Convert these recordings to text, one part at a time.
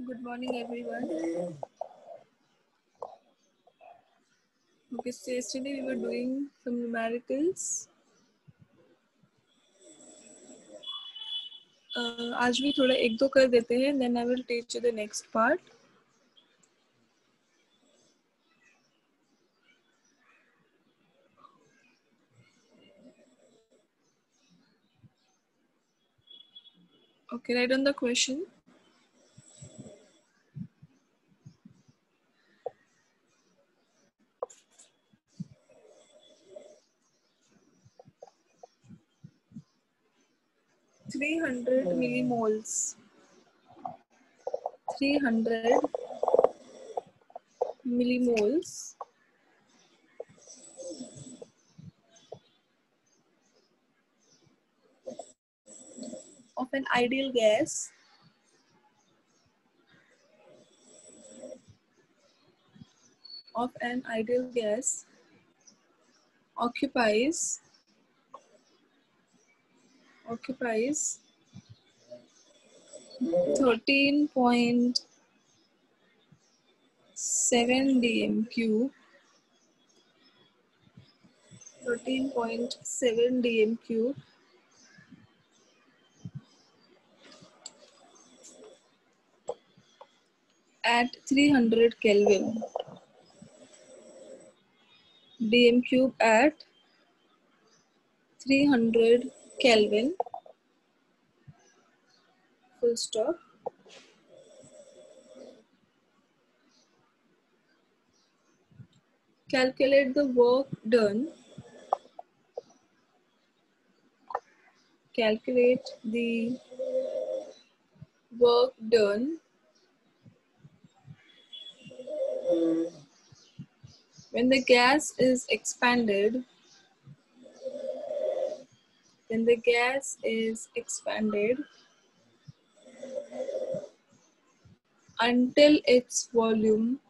Good morning, everyone. Okay, so yesterday we were doing some numericals. आज भी थोड़ा एक दो कर देते हैं, then I will teach you the next part. Okay, write down the question. (300 millimoles. 300 millimoles of an ideal gas occupies 13.7 dm3 at 300 Kelvin. dm³ at 300 Kelvin. Full stop. Calculate the work done. Calculate the work done when the gas is expanded. When the gas is expanded until its volume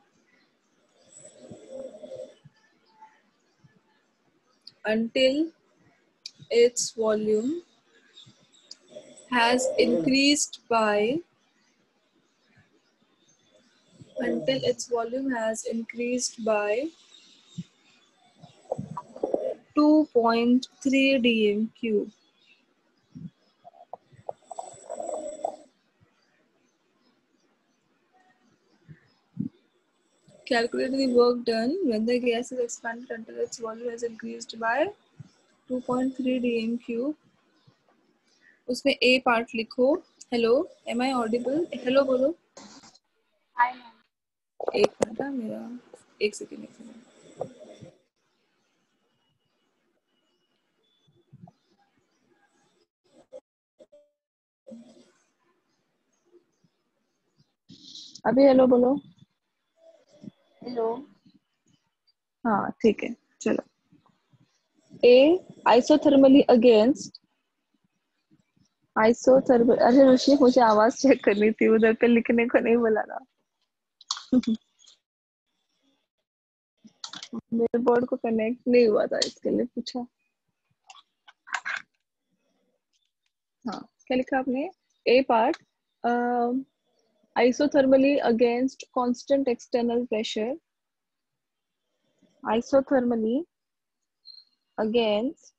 has increased by 2.3 dm³. Calculate the work done when the gas is expanded until its volume has increased by 2.3 dm³. उसमें A part लिखो. Hello, am I audible? Hello बोलो. Hi ma'am. एक minute मेरा एक second. अभी hello बोलो. Hello. हाँ ठीक है चलो. A isothermally against. अरे ऋषि मुझे आवाज चेक करनी थी, उधर पे लिखने को नहीं बोला ना. मेरे बोर्ड को कनेक्ट नहीं हुआ था इसके लिए पूछा. हाँ क्या लिखा आपने? A part isothermally against constant external pressure. Isothermally against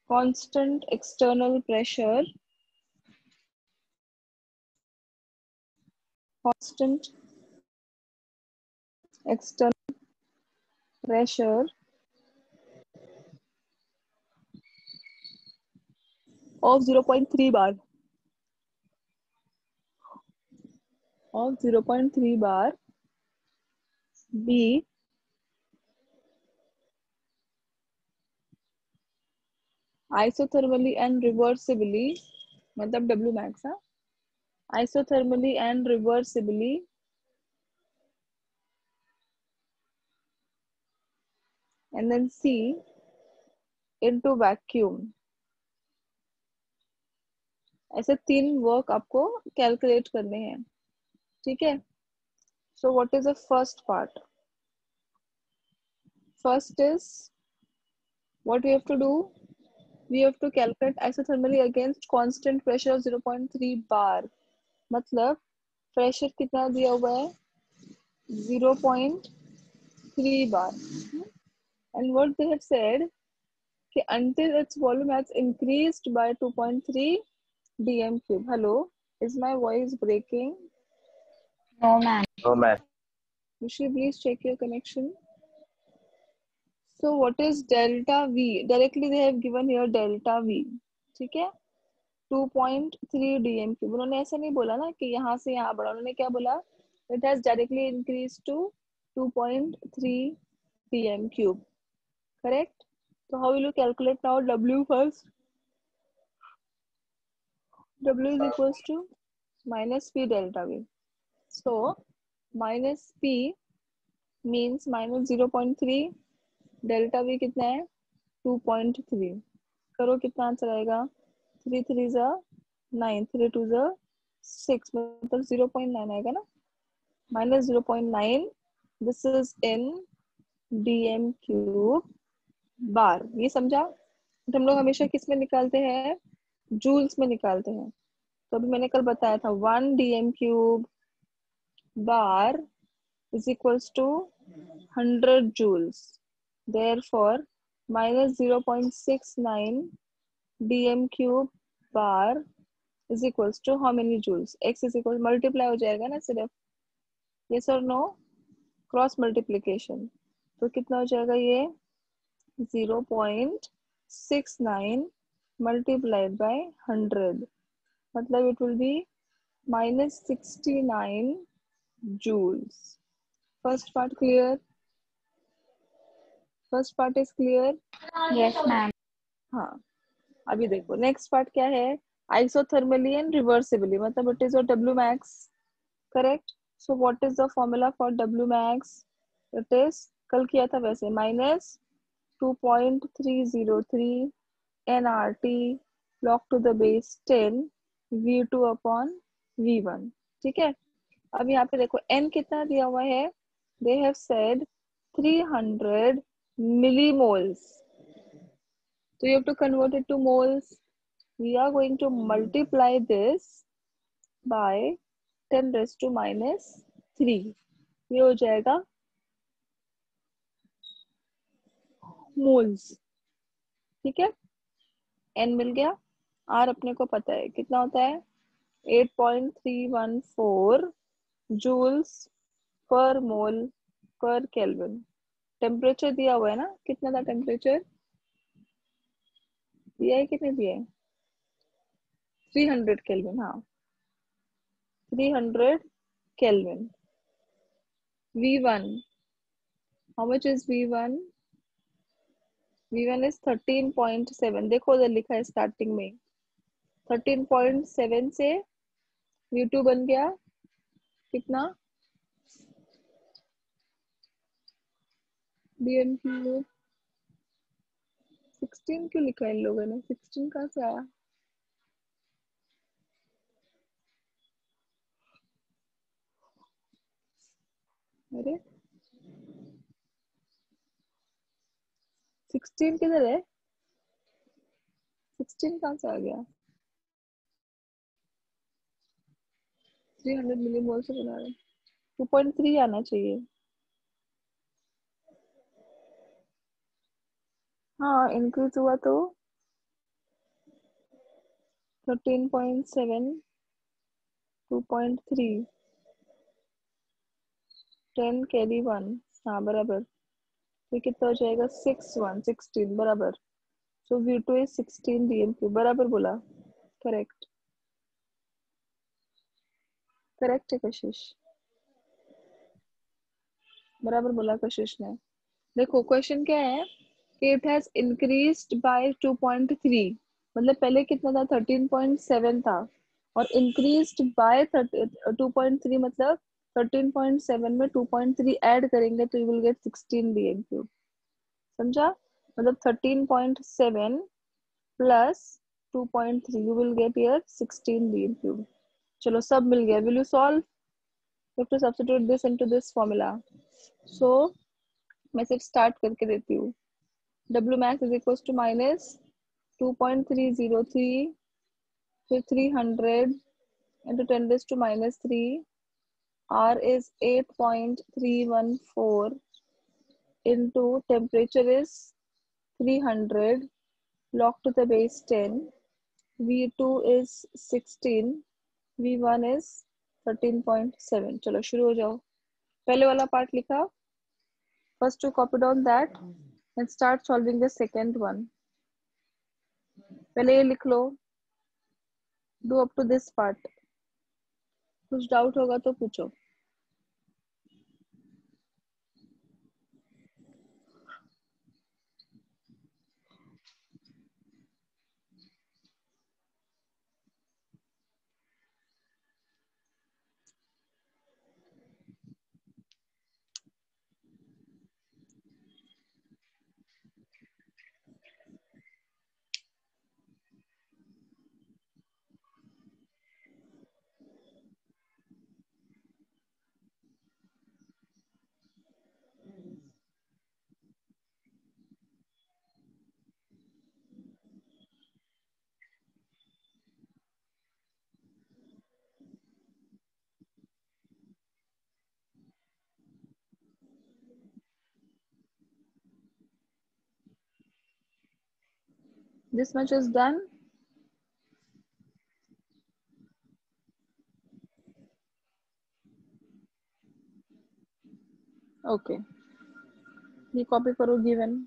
constant external pressure. Constant external pressure of 0.3 bar. Of 0.3 bar. B isothermally and reversibly, मतलब W max हाँ. Isothermally and reversibly and then C into vacuum. ऐसे 3 work आपको calculate करने हैं. ठीक है. So what is the first part? First is what we have to do. We have to calculate isothermally against constant pressure of 0.3 bar. मतलब pressure कितना दिया हुआ है 0.3 बार and what they have said कि until its volume has increased by 2.3 dm cube. Hello, is my voice breaking? No, ma'am. No, ma'am. Rishi, please check your connection. So what is delta V? Directly they have given here delta V. ठीक है 2.3 dm cube. उन्होंने ऐसा नहीं बोला ना कि यहाँ से यहाँ बढ़ा, उन्होंने क्या बोला it has directly increased to 2.3 dm cube. Correct? So how will you calculate now W first? W is equals to minus P delta V. So minus P means minus 0.3 delta V कितना है 2.3. करो कितना answer आएगा 3 3 जा 9 3 2 जा 6 मतलब 0.9 आएगा ना minus 0.9. This is in dm cube बार. ये समझा? तो हम लोग हमेशा किस में निकालते हैं जूल्स में निकालते हैं. तो अभी मैंने कल बताया था 1 dm cube bar is equals to 100 joules. Therefore minus 0.69 dm cube bar is equals to how many joules? X is equal multiply हो जाएगा ना सिर्फ. Yes or no? Cross multiplication. तो कितना हो जाएगा ये 0.69 multiplied by 100. मतलब it will be minus 69 joules. First part clear? First part is clear? Yes, ma'am. हाँ अभी देखो नेक्स्ट पार्ट क्या है isothermally and reversibly मतलब it is your W max. Correct? So what is the formula for W max? It is कल किया था वैसे minus 2.303 nRT log to the base 10 V2 upon V1. ठीक है अब यहाँ पे देखो n कितना दिया हुआ है they have said 300 millimoles. So you have to convert it to moles. We are going to multiply this by 10 raised to minus 3. ये हो जाएगा moles. ठीक है n मिल गया r अपने को पता है कितना होता है 8.314 joules per mole per Kelvin. Temperature दिया हुआ है ना कितना था टेम्परेचर दिया है कितने दिया है 300 केल्विन. हाँ 300 kelvin. V1 how much is V1? V1 is 13.7. देखो उधर लिखा है स्टार्टिंग में 13.7 से V2 बन गया कितना dm cube 16 क्यों लिखा है इन लोगों ने 16 कहाँ से आया अरे 16 किधर है 16 कहाँ से आ गया 300 मिलीमोल से बना रहे 2.3 आना चाहिए. हाँ इंक्रीज हुआ तो 13.7 2.3 10 कैरी 1. हाँ बराबर तो कितना हो जाएगा 16 बराबर. सो V2 is 16 dm cube. बराबर बोला करेक्ट करेक्ट है कशिश बराबर बोला कशिश ने. देखो क्वेश्चन क्या है कि इट हैज इंक्रीज्ड बाय 2.3 मतलब पहले कितना था 13.7 था और इंक्रीज्ड बाय 2.3 मतलब 13.7 में 2.3 ऐड करेंगे तो you will get 16 dm cube. समझा मतलब 13.7 plus 2.3 you will get here 16 dm cube. चलो सब मिल गया. Will you solve you have to substitute this into this formula. So मैं सिर्फ स्टार्ट करके देती हूँ. W max is equals to minus 2.303 फिर 300 into 10 raised to minus 3 R is 8.314 into temperature is 300 log to the base 10. V2 is 16. V1 is 13.7. चलो शुरू हो जाओ. पहले वाला पार्ट लिखा. First to copy down that and start solving the second one. पहले ये लिख लो. Do up to this part. कुछ डाउट होगा तो पूछो. This much is done. Okay. ये copy करो given.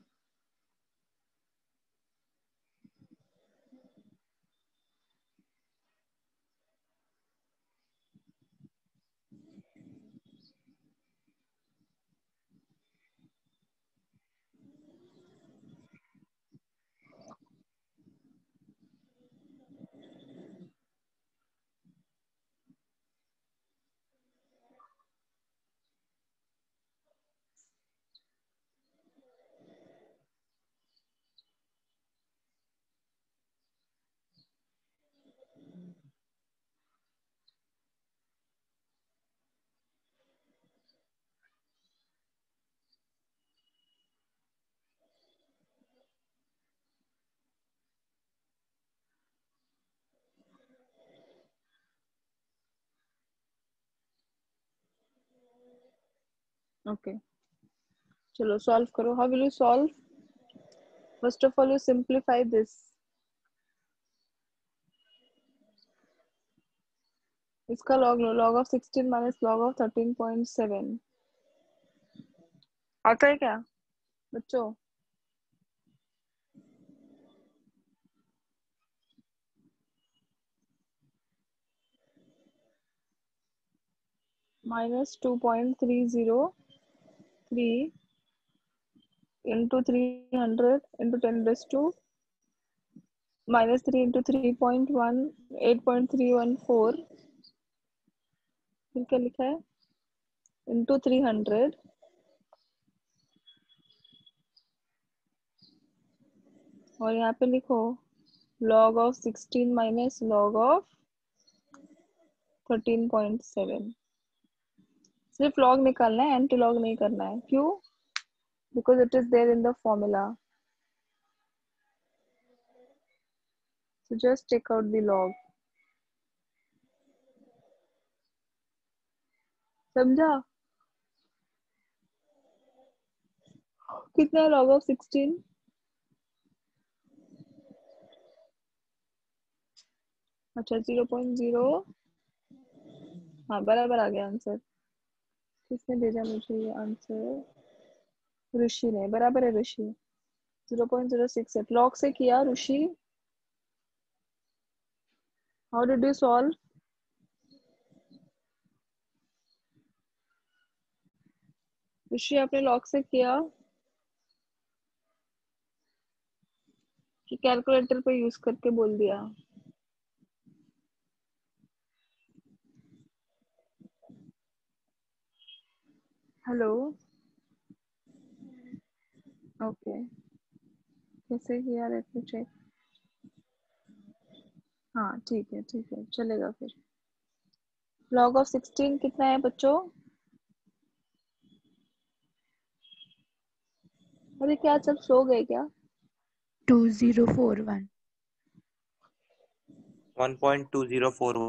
Okay. चलो solve करो. How will you solve? First of all, you simplify this. इसका log low. Log of 16 minus log of 13.7. आता है क्या बच्चों? Minus 2.303 into 300 into 10 raised to minus 3 into 3.1 8.314. फिर क्या लिखा है? into 300 और यहाँ पे लिखो log of 16 minus log of 13.7. सिर्फ log निकालना है, एंटी log नहीं करना है. क्यों? Because it is there in the formula. So just take out the log. समझा? कितना है log of 16? अच्छा 0.0. हाँ बराबर आ गया आंसर. किसने भेजा मुझे ये आंसर? ऋषि ने. बराबर है ऋषि. 0.068 log से किया ऋषि. How did you solve? ऋषि आपने log से किया कि कैलकुलेटर पे यूज करके बोल दिया? हेलो. ओके. कैसे किया? Let me check. हाँ ठीक है चलेगा फिर. log of 16 कितना है बच्चों? अरे क्या सब सो गए क्या? 2041 1.2041.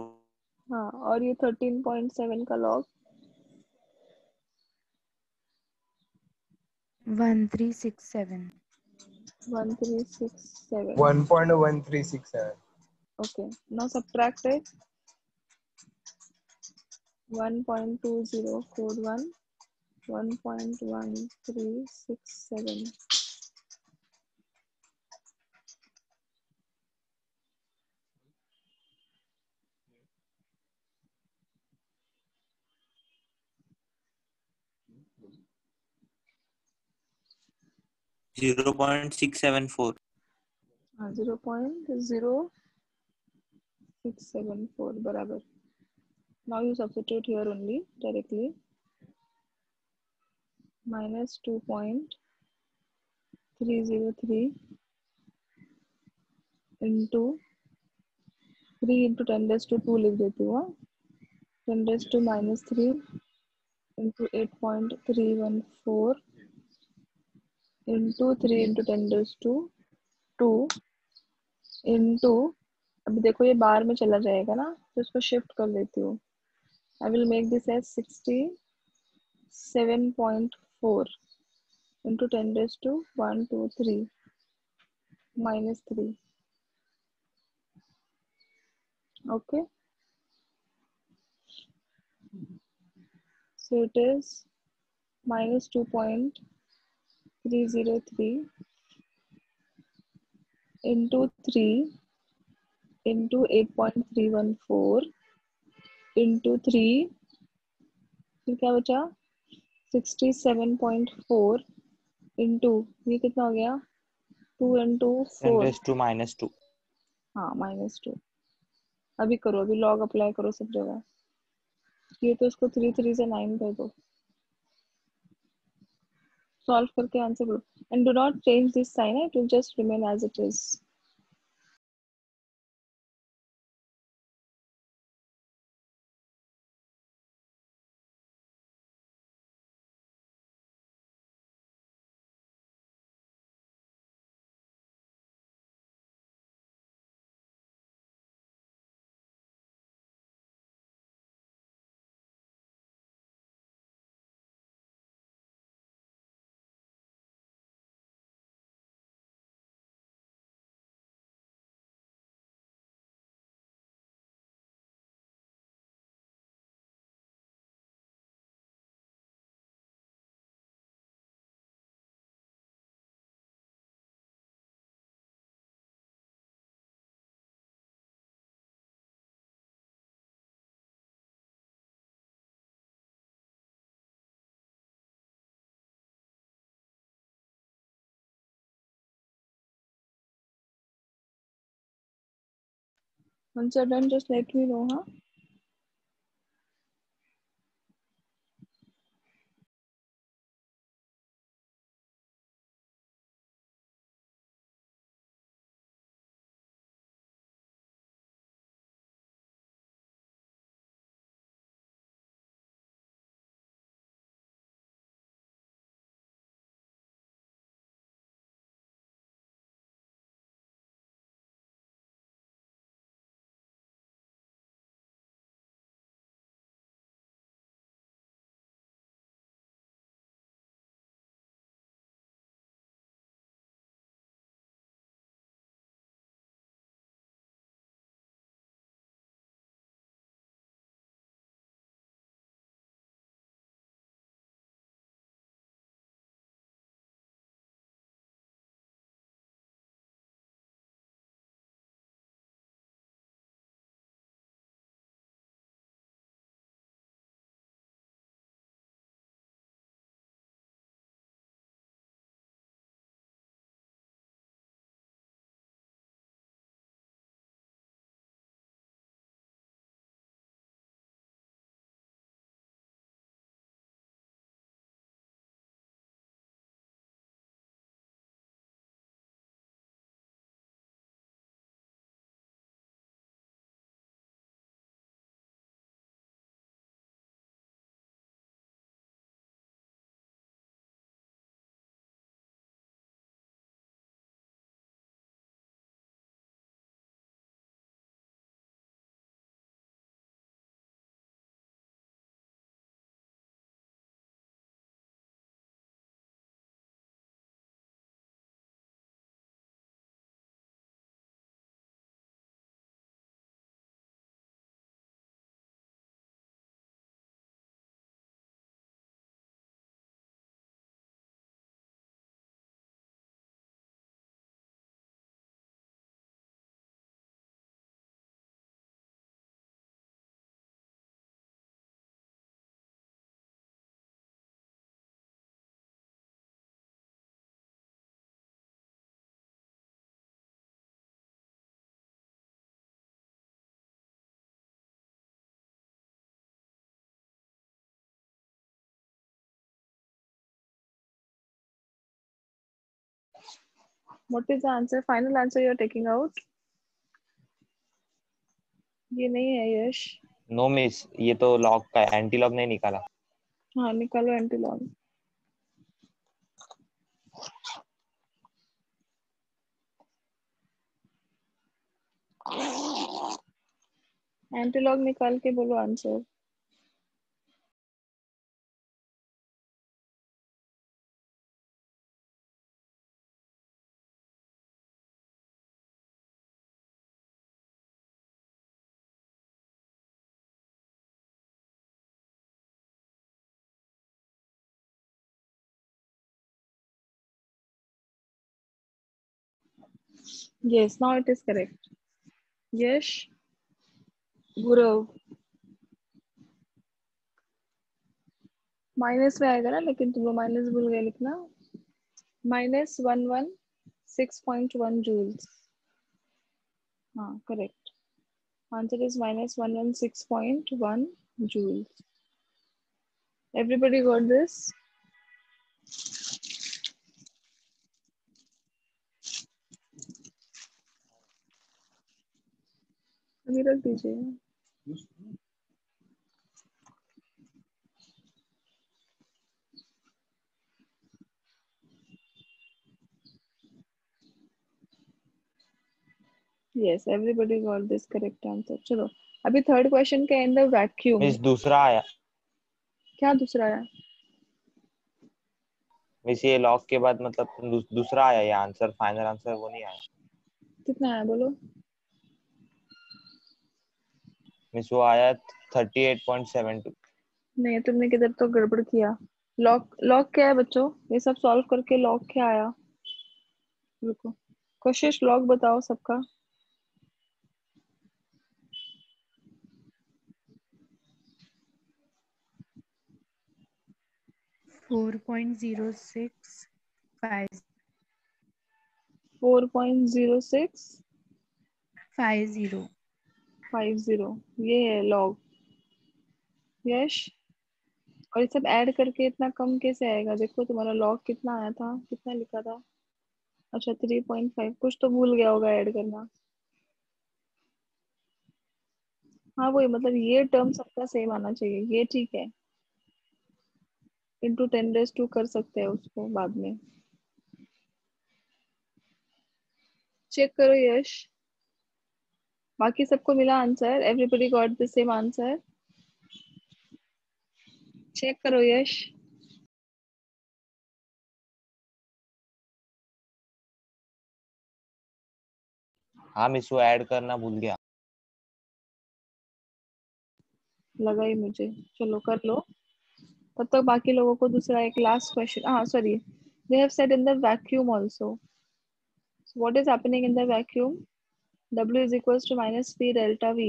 हाँ और ये 13.7 का log 1367. 1367. 1.1367. Okay. Now subtract it. 1.20 code 1.1367. Zero point 674. 0.0674 बराबर. Now you substitute here only directly. Minus 2.303 into 3 into 10 raised to 2 लिख देती हूँ. 10 raised to minus 3 into 8.314 into 3 into 10 raised to 2 into, अभी देखो ये बार में चला जाएगा ना, तो इसको शिफ्ट कर देती हूँ. I will make this as 67.4 into 10 raised to 123 minus 3. Okay. So it is minus 2.303 into 3 into 8.314 into 3, फिर क्या बचा 67.4 into, ये कितना हो गया 2 into 10 4. raised to minus 2. हाँ -2. अभी करो, अभी लॉग अप्लाई करो सब जगह. ये तो इसको 3 3 से 9 कर दो. सॉल्व करके आंसर करो. And do not change this sign, it will just remain as it is. Once you're done, just let me know, huh? What is the answer? Final answer you are taking out? ये नहीं है यश. No miss, ये तो log का है, anti log नहीं निकाला. हाँ निकालो एंटीलॉग. एंटीलॉग निकाल के बोलो answer. Yes, now it is correct. Yash. Gurav. Minus में आएगा ना, लेकिन तुम लोग माइनस भूल गए लिखना. -116.1 joules. हाँ correct. Answer is -116.1 joules. Everybody got this? अभी रख दीजिए. Yes, everybody got this correct answer. चलो अभी थर्ड क्वेश्चन के इन द वैक्यूम. मिस दूसरा आया. क्या दूसरा आया? मिस ये लॉग के बाद मतलब दूसरा आया, ये आंसर फाइनल आंसर वो नहीं आया. कितना आया बोलो? मिस वो आया 38.72. नहीं, तुमने किधर तो गड़बड़ किया. लॉग लॉग क्या है बच्चों? ये सब सॉल्व करके लॉग क्या आया? रुको, कोशिश लॉग बताओ सबका. 4.0650. 4.0650. ये है लॉग. यश. और ये सब ऐड करके इतना कम कैसे आएगा? देखो तुम्हारा लॉग कितना आया था, कितना लिखा था? अच्छा 3.5. कुछ तो भूल गया होगा ऐड करना. हाँ वही, मतलब ये टर्म सबका सेम आना चाहिए. ये ठीक है. इंटू 10⁻² कर सकते हैं उसको बाद में. चेक करो यश. बाकी सबको मिला answer? Everybody got the same answer? Check करो यश. हाँ मिस वो ऐड करना भूल गया. लगा ही मुझे. चलो कर लो. तब तक बाकी लोगों को दूसरा एक लास्ट क्वेश्चन. हाँ sorry, they have said in the vacuum also. What is happening in the vacuum? W is equals to minus P delta V.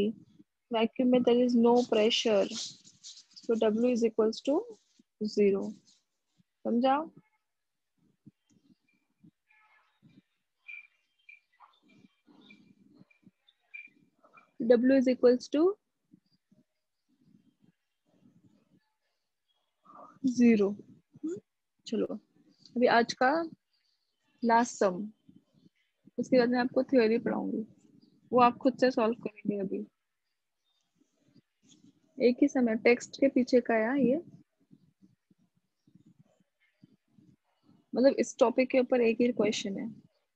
Vacuum में there is no pressure, so W is equals to 0. समझा? W is equals to 0. चलो अभी आज का last सम. उसके बाद मैं आपको थ्योरी पढ़ाऊंगी, वो आप खुद से सॉल्व करेंगे. अभी एक ही समय टेक्स्ट के पीछे का है ये, मतलब इस टॉपिक के ऊपर एक ही क्वेश्चन है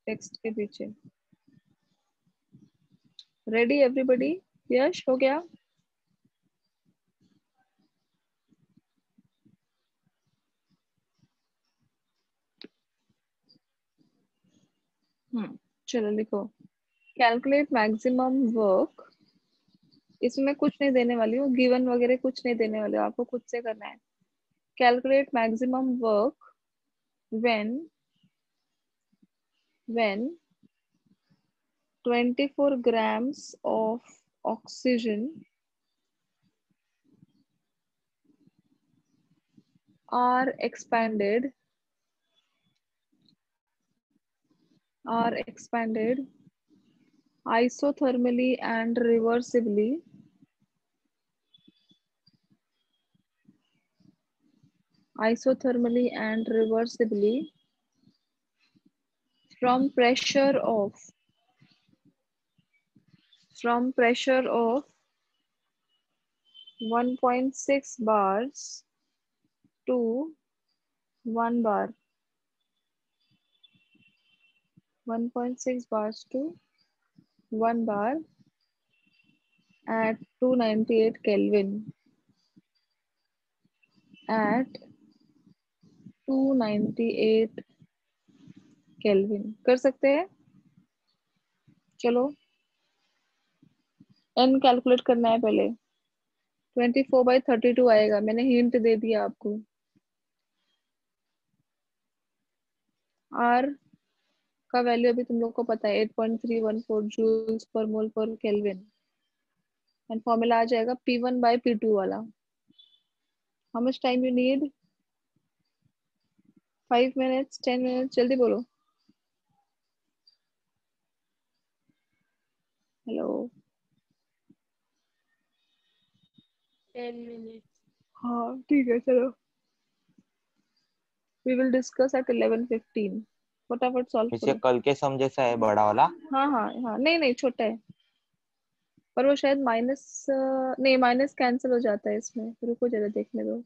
टेक्स्ट के पीछे. Ready everybody? यश हो गया? चलो लिखो. Calculate maximum work. इसमें कुछ नहीं देने वाली हूँ, गिवन वगैरह कुछ नहीं देने वाली हूँ, आपको खुद से करना है. Calculate maximum work when 24 grams of oxygen are expanded isothermally and reversibly from pressure of 1.6 bars to 1 bar. 1.6 bars to 1 bar at 298 Kelvin. At 298 kelvin कर सकते हैं. चलो n कैलकुलेट करना है पहले. 24/32 आएगा. मैंने हिंट दे दिया आपको. r का वैल्यू अभी तुम लोग को पता है 8.314 जूल्स पर मोल पर केल्विन. एंड फॉर्मूला आ जाएगा P1/P2 वाला. How much time you need? 5 minutes, 10 minutes? जल्दी बोलो. हेलो. 10 minutes. हाँ ठीक है चलो. We will discuss at 11:15. फटाफट सॉल्व इसे करो. कल के सम जैसा है बड़ा वाला. हाँ हाँ हाँ. नहीं नहीं छोटा है. पर वो शायद माइनस नहीं माइनस कैंसिल हो जाता है इसमें. रुको जरा देखने दो.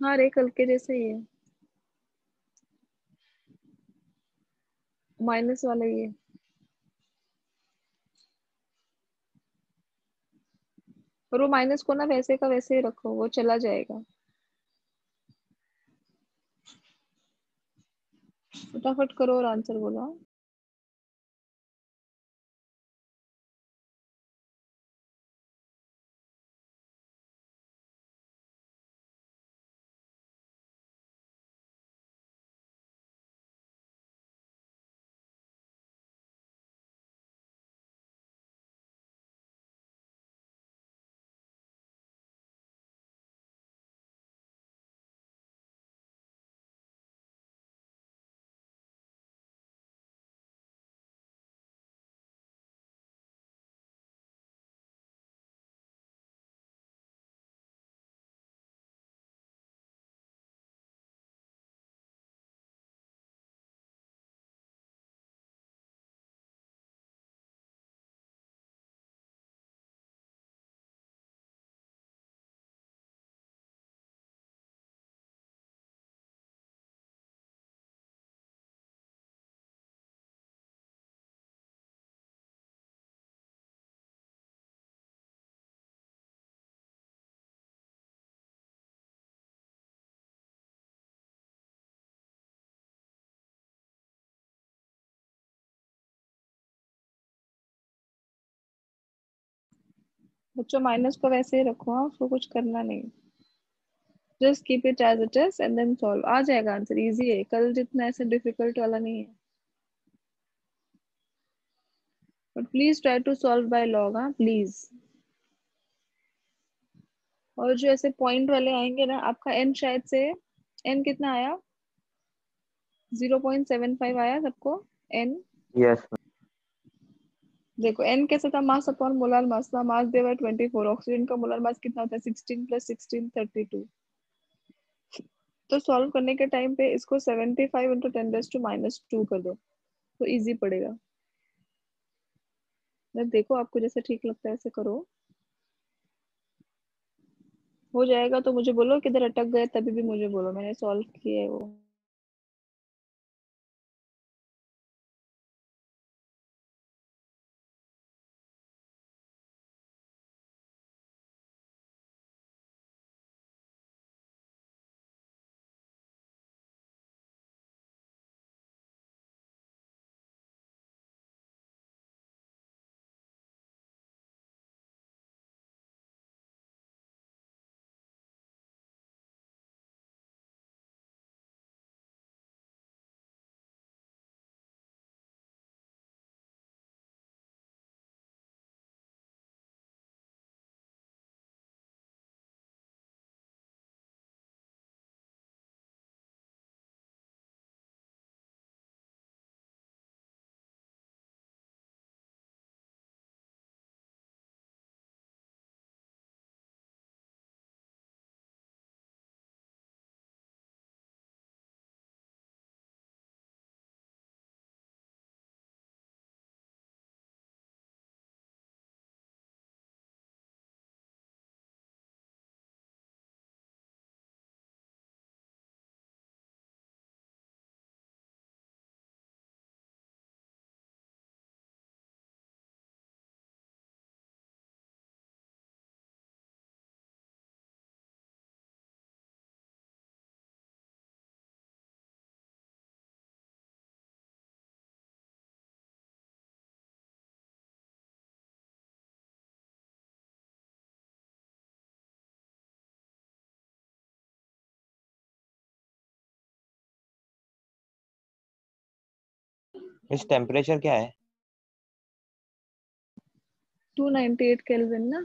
हाँ रे कल के जैसे ही है. माइनस वाला ही है. पर वो माइनस को ना वैसे का वैसे ही रखो. वो चला जाएगा. फटाफट करो और आंसर बोलो. बच्चों माइनस को वैसे ही रखो. हाँ उसको कुछ करना नहीं. Just keep it as it is and then solve. आ जाएगा आंसर. इजी है. कल जितना ऐसे डिफिकल्ट वाला नहीं है. But please try to solve by log. हाँ प्लीज. और जो ऐसे पॉइंट वाले आएंगे ना आपका n शायद से n कितना आया? 0.75 आया सबको. n yes. देखो n कैसे था? मास अपॉन मोलर मास था. मास दिया हुआ है 24. ऑक्सीजन का मोलर मास कितना होता है? 16 + 16 32. तो सॉल्व करने के टाइम पे इसको 75 × 10⁻² कर दो तो इजी पड़ेगा. मतलब देखो आपको जैसे ठीक लगता है ऐसे करो. हो जाएगा तो मुझे बोलो. किधर अटक गए तभी भी मुझे बोलो. मैंने सॉल्व किया है वो. इस टेम्परेचर क्या है? 298 केल्विन ना,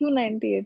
298।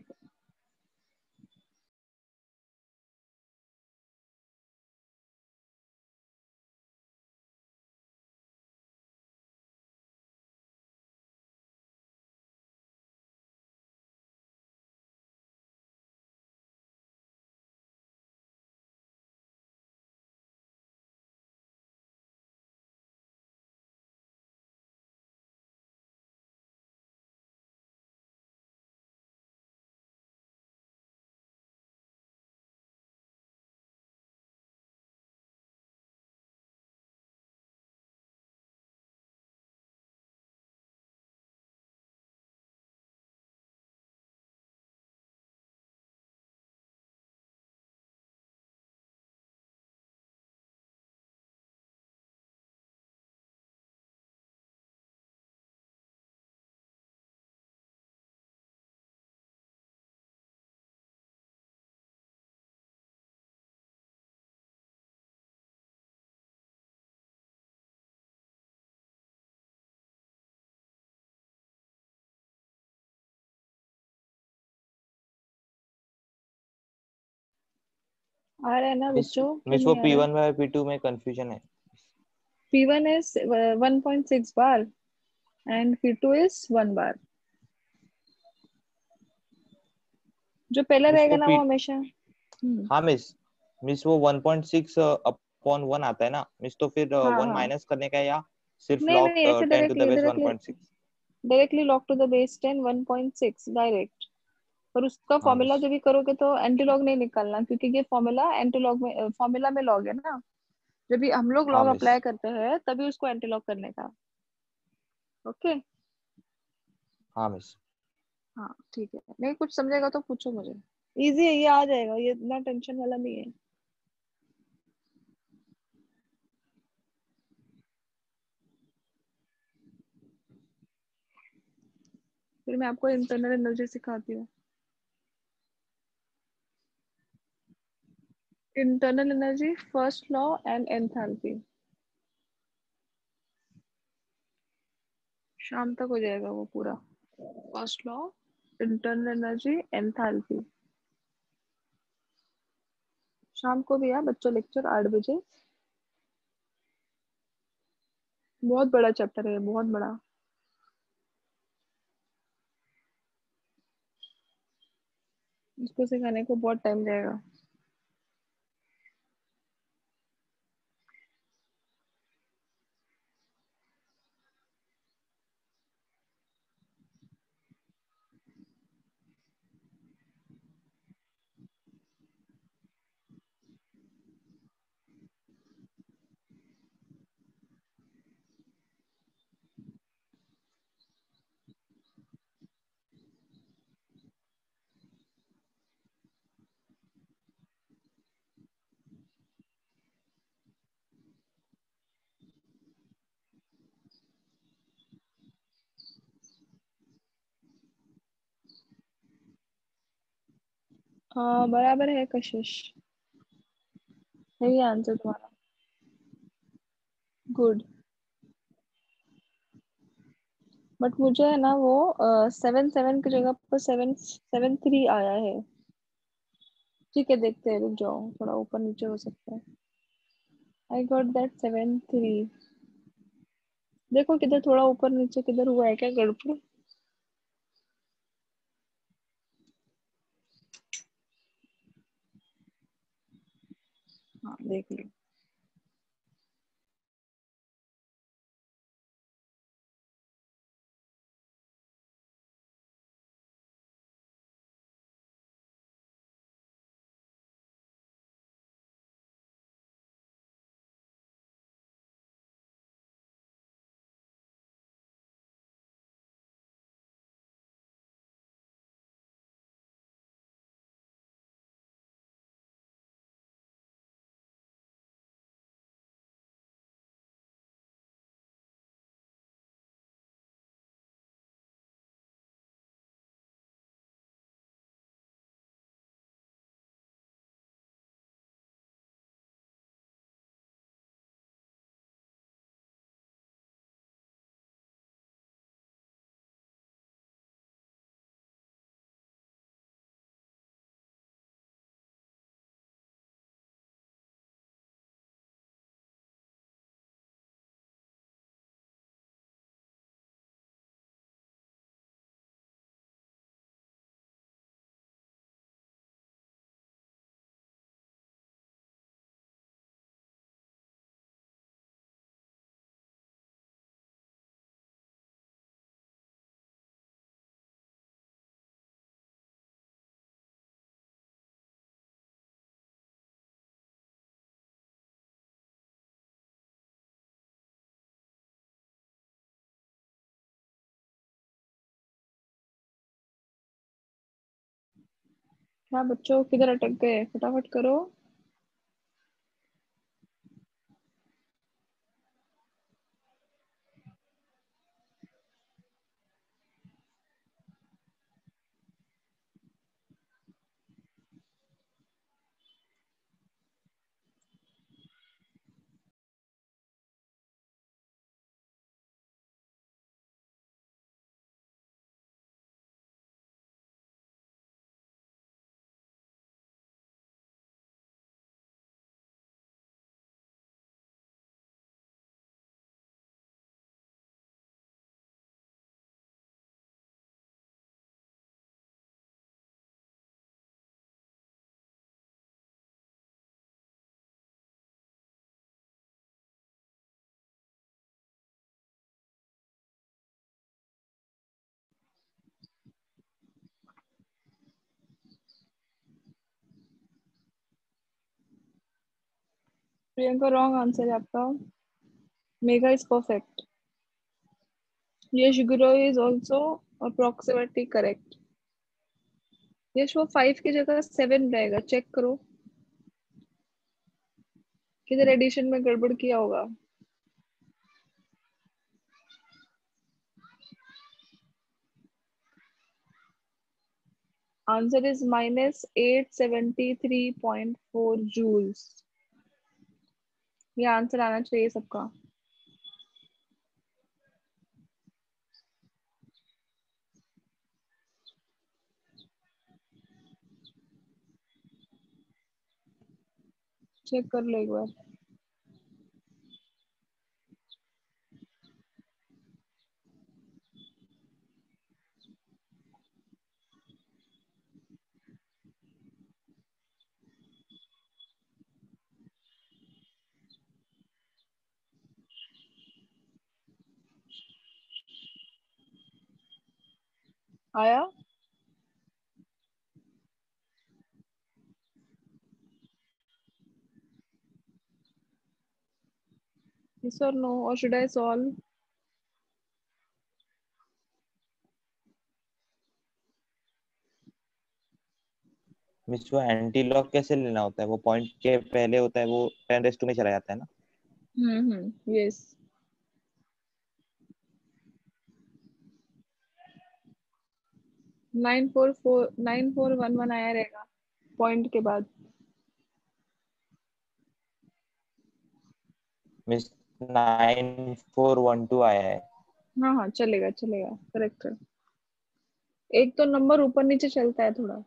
आ रहा है ना मिस बच्चों कि मिस वो नहीं आ रहा? P1 और P2 में कंफ्यूजन है। P1 is 1.6 bar and P2 is 1 bar। जो पहला मिस रहेगा वो ना वो P हमेशा हाँ मिस, मिस वो 1.6 अपॉन 1 आता है ना मिस, तो फिर हाँ 1 हाँ, माइनस करने का, या सिर्फ नहीं लॉग नहीं, ऐसे 10 to the directly base directly 1.6? Directly log to the base 10 1.6 direct. पर उसका हाँ फॉर्मूला मिस। जब भी करोगे तो एंटीलॉग नहीं निकालना, क्योंकि ये फॉर्मूला एंटीलॉग में, फॉर्मूला में लॉग है ना। जब भी हम लोग हाँ लॉग मिस। अप्लाई करते हैं तभी उसको एंटीलॉग करने का। ओके। हाँ मिस। हाँ ठीक है, नहीं कुछ समझेगा तो पूछो मुझे। इजी है, ये आ जाएगा, ये इतना टेंशन वाला नहीं है। फिर मैं आपको इंटरनल एनर्जी सिखाती हूँ। Internal energy, first law and enthalpy. शाम तक हो जाएगा वो पूरा। First law, internal energy, enthalpy. शाम को भी है बच्चों लेक्चर 8 बजे। बहुत बड़ा चैप्टर है, बहुत बड़ा। इसको सिखाने को बहुत टाइम जाएगा। हाँ बराबर है कशिश, सही आंसर तुम्हारा। गुड। बट मुझे है ना वो 7 7 की जगह पर 7 7 3 आया है। ठीक है, देखते हैं, रुक जाओ, थोड़ा ऊपर नीचे हो सकता है। I got that 7 3। देखो किधर थोड़ा ऊपर नीचे किधर हुआ है क्या गड़बड़? हाँ देख लो। क्या बच्चों किधर अटक गए, फटाफट करो। प्रियंका रॉन्ग आंसर है आपका। Mega is perfect. Yash Guru is also approximately correct. Yash वो 5 की जगह 7 रहेगा, चेक करो किधर एडिशन में गड़बड़ किया होगा। Answer is -873.4 joules. ये आंसर आना चाहिए सबका। चेक कर लो एक बार। आया? Yes or no? Or should I solve? Miss वो एंटी लॉग कैसे लेना होता है? वो पॉइंट के पहले होता है, वो 10 में चला जाता है ना? यस। 9411 आया रहेगा पॉइंट के बाद। मिस 9412 आया है। हाँ हाँ, चलेगा चलेगा, करेक्ट है। एक तो नंबर ऊपर नीचे चलता है थोड़ा।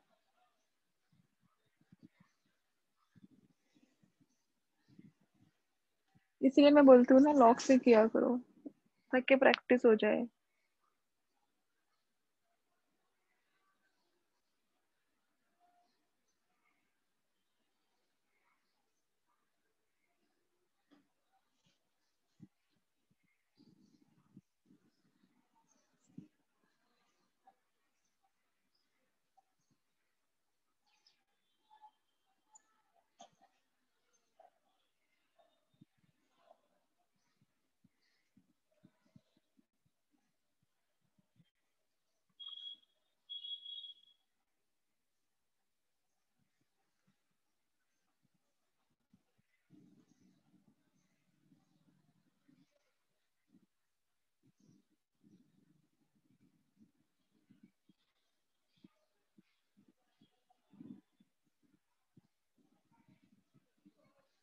इसीलिए मैं बोलती हूँ ना, लॉक से किया करो ताकि प्रैक्टिस हो जाए।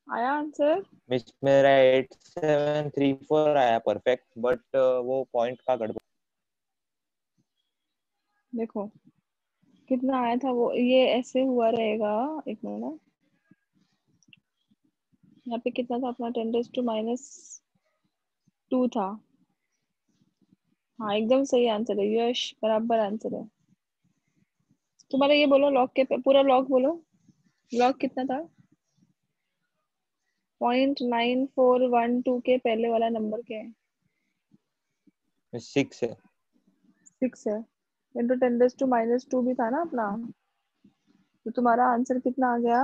आया आंसर? मिस मेरा 8734 आया परफेक्ट, बट वो पॉइंट का गड़बड़। देखो कितना आया था वो, ये ऐसे हुआ रहेगा। एक मिनट, यहाँ पे कितना था अपना, 10⁻²था। हाँ एकदम सही आंसर है यश, बराबर आंसर है तुम्हारा। ये बोलो लॉग के पूरा लॉग बोलो। लॉग कितना था? 0.9412 के पहले वाला नंबर क्या है? 6 है। 6 है। इंटू 10⁻² भी था ना अपना, तो तुम्हारा आंसर कितना आ गया?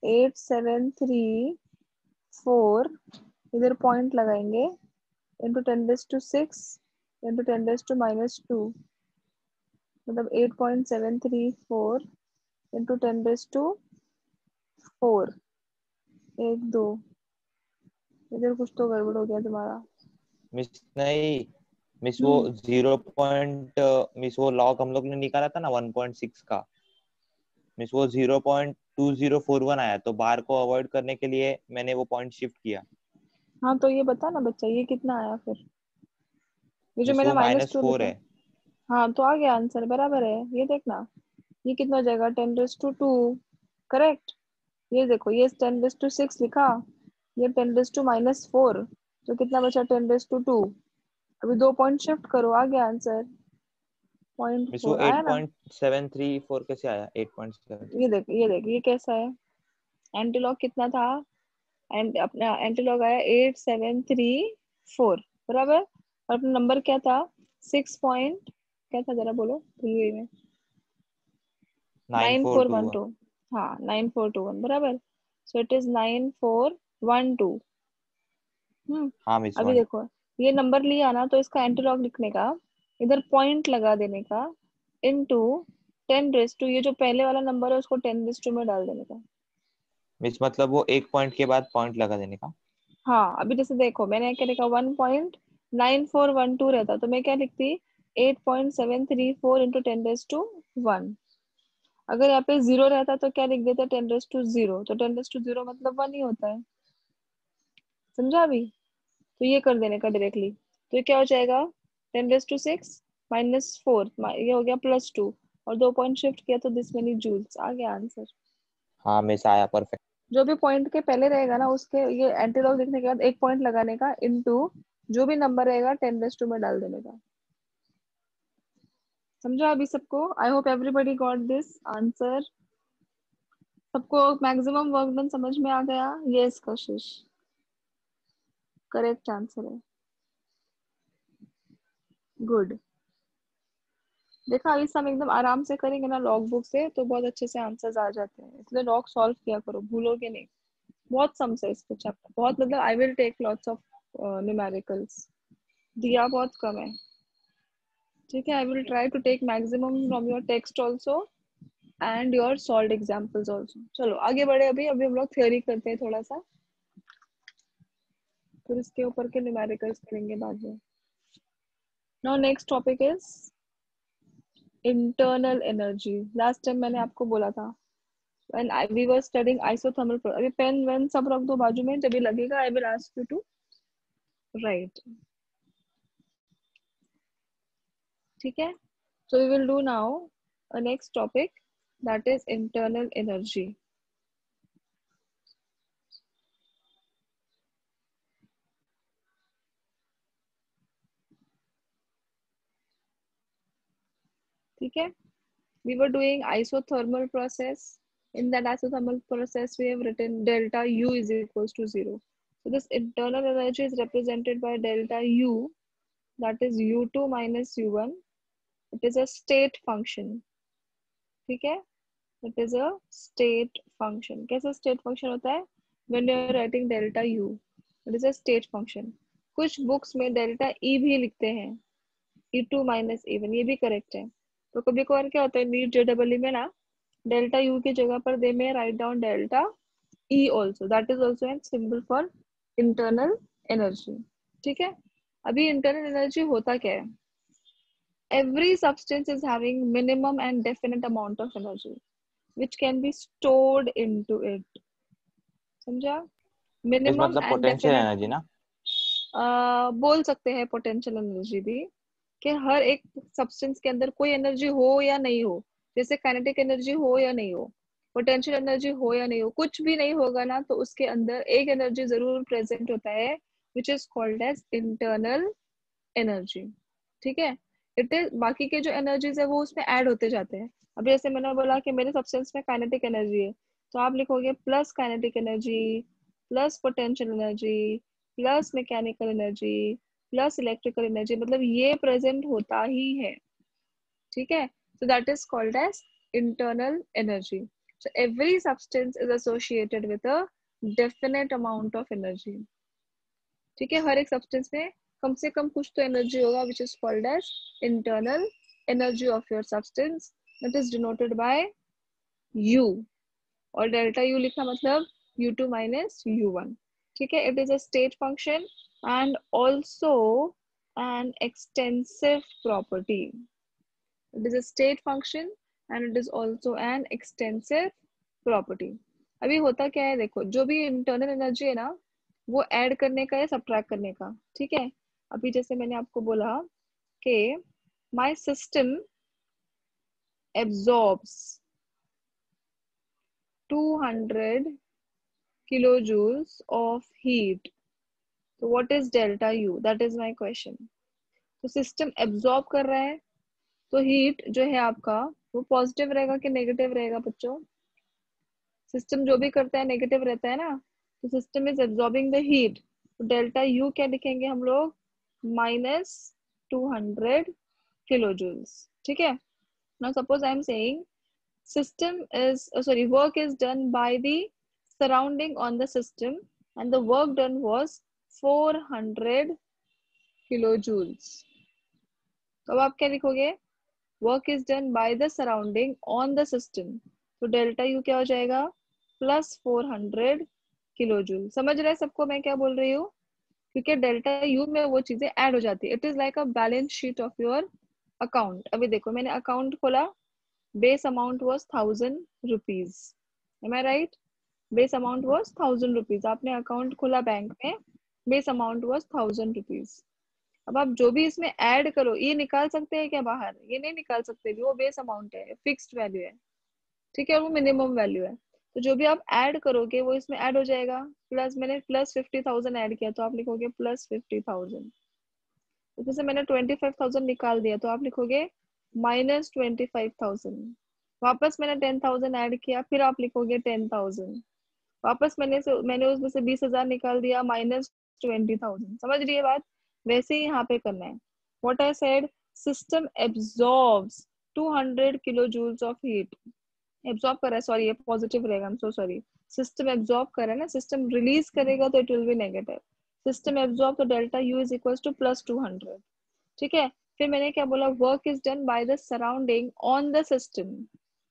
8734। इधर पॉइंट लगाएंगे, इंटू 10⁻6 इंटू 10⁻², मतलब 8.734 इंटू 10⁴। 1 2, इधर कुछ तो गड़बड़ हो गया तुम्हारा। मिस नहीं मिस, वो 0. मिस वो लॉग हम लोग ने निकाला था ना 1.6 का, मिस वो 0.2041 आया, तो बार को अवॉइड करने के लिए मैंने वो पॉइंट शिफ्ट किया। हाँ तो ये बता ना बच्चा, ये कितना आया फिर? ये जो मिस मैंने वो -2 -4 लिखा, है। हाँ तो आ गया आंसर, बराबर है। ये देखना, ये कितना हो जाएगा? 10⁻²। करेक्ट। ये देखो, ये 10⁻6 लिखा, ये 10⁻⁻4, तो कितना बचा? 10⁻²। अभी 2 पॉइंट शिफ्ट करो, आ गया आंसर। मिस वो 0.4 आया ना? 8.734 कैसे आया? 8.7 ये देख, ये देख, ये कैसा है? एंटीलॉग कितना था? एंड अपना एंटीलॉग आया 8734, बराबर। और अपना नंबर क्या था? 6 पॉइंट क्या था, जरा बोलो, भूल गई मैं। 9421। 9412, हाँ 9421, बराबर। So it is 9412। हाँ मिस अभी 1। देखो, ये नंबर लिया ना, तो इसका एंटीलॉग लिखने का, इधर पॉइंट लगा देने का, इनटू 10⁻², ये जो पहले वाला नंबर है उसको 10⁻² में डाल देने का। मिस मतलब वो एक पॉइंट के बाद पॉइंट लगा देने का। हाँ अभी जैसे देखो, मैंने क्या लिखा? 1.9412 रहता, तो मैं क्या लिखती? 8.734 इंटू 10⁻1। अगर यहाँ पे 0 रहता तो क्या लिख देते? 10⁻0। तो 10⁻0 मतलब 1 ही होता है। समझा अभी? तो ये कर देने का डायरेक्टली। तो ये क्या हो जाएगा? 10⁻6 -4, ये हो गया +2, और 2 पॉइंट शिफ्ट किया तो दिस मेनी जूल्स, आ गया आंसर। हाँ मिस आया, परफेक्ट। जो भी पॉइंट के पहले रहेगा ना, उसके ये एंटीलॉग लिखने के बाद एक पॉइंट लगाने का, इनटू जो भी नंबर रहेगा 10⁻² में डाल देने का। समझा अभी सबको? I hope everybody got this answer. सबको मैक्सिमम वर्क डन समझ में आ गया? यस कशिश, करेक्ट आंसर है। गुड। देखा, इस हम एकदम आराम से करेंगे ना लॉग बुक से, तो बहुत अच्छे से आंसर्स आ जाते हैं। इसलिए लॉग सॉल्व किया करो, भूलोगे नहीं। बहुत सम्स है इसके चैप्टर, बहुत, मतलब I will take lots of numericals. दिया बहुत कम है, ठीक है। I will try to take maximum from your text also and your solved examples also. चलो आगे बढ़े। अभी अभी हम लोग थ्योरी करते हैं थोड़ा सा, फिर इसके ऊपर के न्यूमेरिकल्स करेंगे बाद में। Now next topic is internal energy. Last time मैंने आपको बोला था, when we were studying isothermal अभी पेन वेन सब रख दो बाजू में, जब भी लगेगा I will ask you to write, ठीक है। So we will do now a next topic, that is internal energy. ठीक है, we were doing isothermal process. In that isothermal process we have written delta U is equals to 0. So this internal energy is represented by delta U, that is U2 minus U1. It is a state function, ठीक है। It is a state function. कैसा state function होता है? When you are writing delta U, it is a state function. कुछ books में delta E भी लिखते हैं, E2 minus E1, ये भी करेक्ट है। तो कभी कभार क्या होता है नीट जेडबलई में ना, डेल्टा यू की जगह पर दे में write down delta E also, that is also an symbol for internal energy, ठीक है। अभी इंटरनल एनर्जी होता क्या है? Every substance is having minimum and definite amount of energy which can be stored into it. समझा? Miss minimum मतलब and potential definite, energy ना? बोल सकते हैं पोटेंशियल एनर्जी भी, कि हर एक सब्सटेंस के अंदर कोई एनर्जी हो या नहीं हो, जैसे काइनेटिक एनर्जी हो या नहीं हो, पोटेंशियल एनर्जी हो या नहीं हो, कुछ भी नहीं होगा ना, तो उसके अंदर एक एनर्जी जरूर प्रेजेंट होता है which is called as internal energy, ठीक है। इट इज, बाकी के जो एनर्जीज है वो उसमें ऐड होते जाते हैं। अब जैसे मैंने बोला कि मेरे सब्सटेंस में काइनेटिक एनर्जी है, तो आप लिखोगे plus kinetic energy, plus potential energy, plus mechanical energy, plus electrical energy, मतलब ये प्रेजेंट होता ही है, ठीक है। So that is called as internal energy. So every substance is associated with a definite amount of energy, ठीक है। हर एक सब्सटेंस में कम से कम कुछ तो एनर्जी होगा which is called as internal energy of your substance, that is denoted by U, और delta U लिखना मतलब U2 माइनस U1. ठीक है, it is a state function and also an extensive property. It is a state function and it is also an extensive property. अभी होता क्या है, देखो जो भी इंटरनल एनर्जी है ना वो ऐड करने का या सब्ट्रैक्ट करने का. ठीक है, अभी जैसे मैंने आपको बोला कि my system absorbs 200 kilojoules of heat. So what is delta U? That is my question. तो सिस्टम एब्जॉर्ब कर रहा है तो हीट जो है आपका वो पॉजिटिव रहेगा कि नेगेटिव रहेगा बच्चों? सिस्टम जो भी करता है नेगेटिव रहता है ना, तो system is absorbing the heat. तो डेल्टा यू क्या लिखेंगे हम लोग? Minus 200 kilo joules. ठीक है, now suppose I am saying system is work is done by the surrounding on the system and the work done was 400 kilojoules. तो अब आप क्या लिखोगे? Work is done by the surrounding on the system. तो delta U क्या हो जाएगा? Plus 400 kilo joule. समझ रहे हैं सबको मैं क्या बोल रही हूँ? क्योंकि डेल्टा यू में वो चीजें ऐड हो जाती है. It is like a balance sheet of your account. अभी देखो मैंने अकाउंट खोला, base amount was 1000 rupees. Am I right? Base amount was 1000 rupees. आपने अकाउंट खोला बैंक में, बेस अमाउंट वॉज 1000 रुपीज. अब आप जो भी इसमें ऐड करो, ये निकाल सकते हैं क्या बाहर? ये नहीं निकाल सकते, वो बेस अमाउंट है, फिक्स्ड वैल्यू है. ठीक है, वो मिनिमम वैल्यू है. तो जो भी आप ऐड करोगे वो इसमें ऐड हो जाएगा. प्लस मैंने प्लस 50,000 ऐड किया तो आप लिखोगे प्लस 50,000. इसमें से मैंने 25,000 निकाल दिया तो आप लिखोगे माइनस 25,000. वापस मैंने 10,000 ऐड किया, फिर आप लिखोगे 10,000. वापस मैंने उसमें से 20,000 निकाल दिया, माइनस 20,000. समझ रही है बात? वैसे ही यहाँ पे करना है. What I said, system absorbs 200 kilojoules of heat. Absorb कर रहा है, सॉरी ये पॉजिटिव रहेगा, I'm so sorry. System absorb कर रहा है ना, सिस्टम रिलीज करेगा तो it will be negative. System absorb तो delta U is equal to plus 200. ठीक है, फिर मैंने क्या बोला? Work is done by the surrounding on the system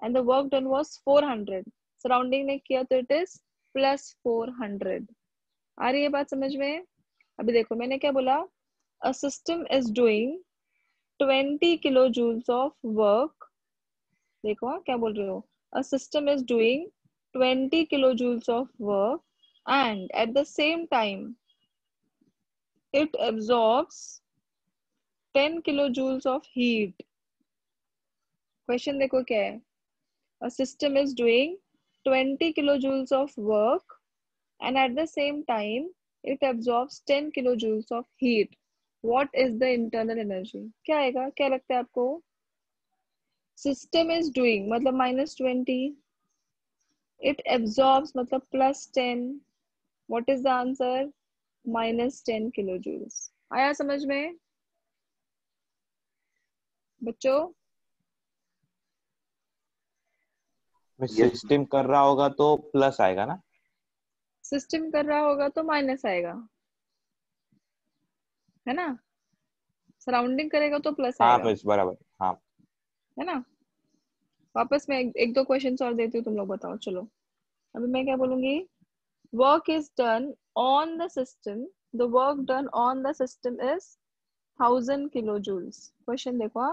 and the work done was 400. Surrounding ने किया तो इट इज प्लस 400. आ रही है बात समझ में? अभी देखो मैंने क्या बोला? A system is doing 20 kilojoules of work. देखो हाँ, क्या बोल रहे हो? A system is doing 20 kilojoules of work and at the same time it absorbs 10 kilojoules of heat. Question देखो क्या है? A system is doing 20 kilojoules of work and at the same time it absorbs 10 kilojoules of heat. What is the internal energy? क्या आएगा? क्या लगता है आपको? System is doing मतलब minus 20. It absorbs मतलब plus 10. What is the answer? Minus 10 kilojoules. आया समझ में बच्चों? सिस्टम कर रहा होगा तो प्लस आएगा ना? सिस्टम कर रहा होगा तो माइनस आएगा, है ना? सराउंडिंग करेगा तो प्लस हाँ आएगा, बस बराबर. हाँ है ना? वापस मैं एक दो क्वेश्चन और देती हूँ, तुम लोग बताओ. चलो अभी मैं क्या बोलूंगी? Work is done on the system. The work done on the system is 1000 kilojoules. Question देखो,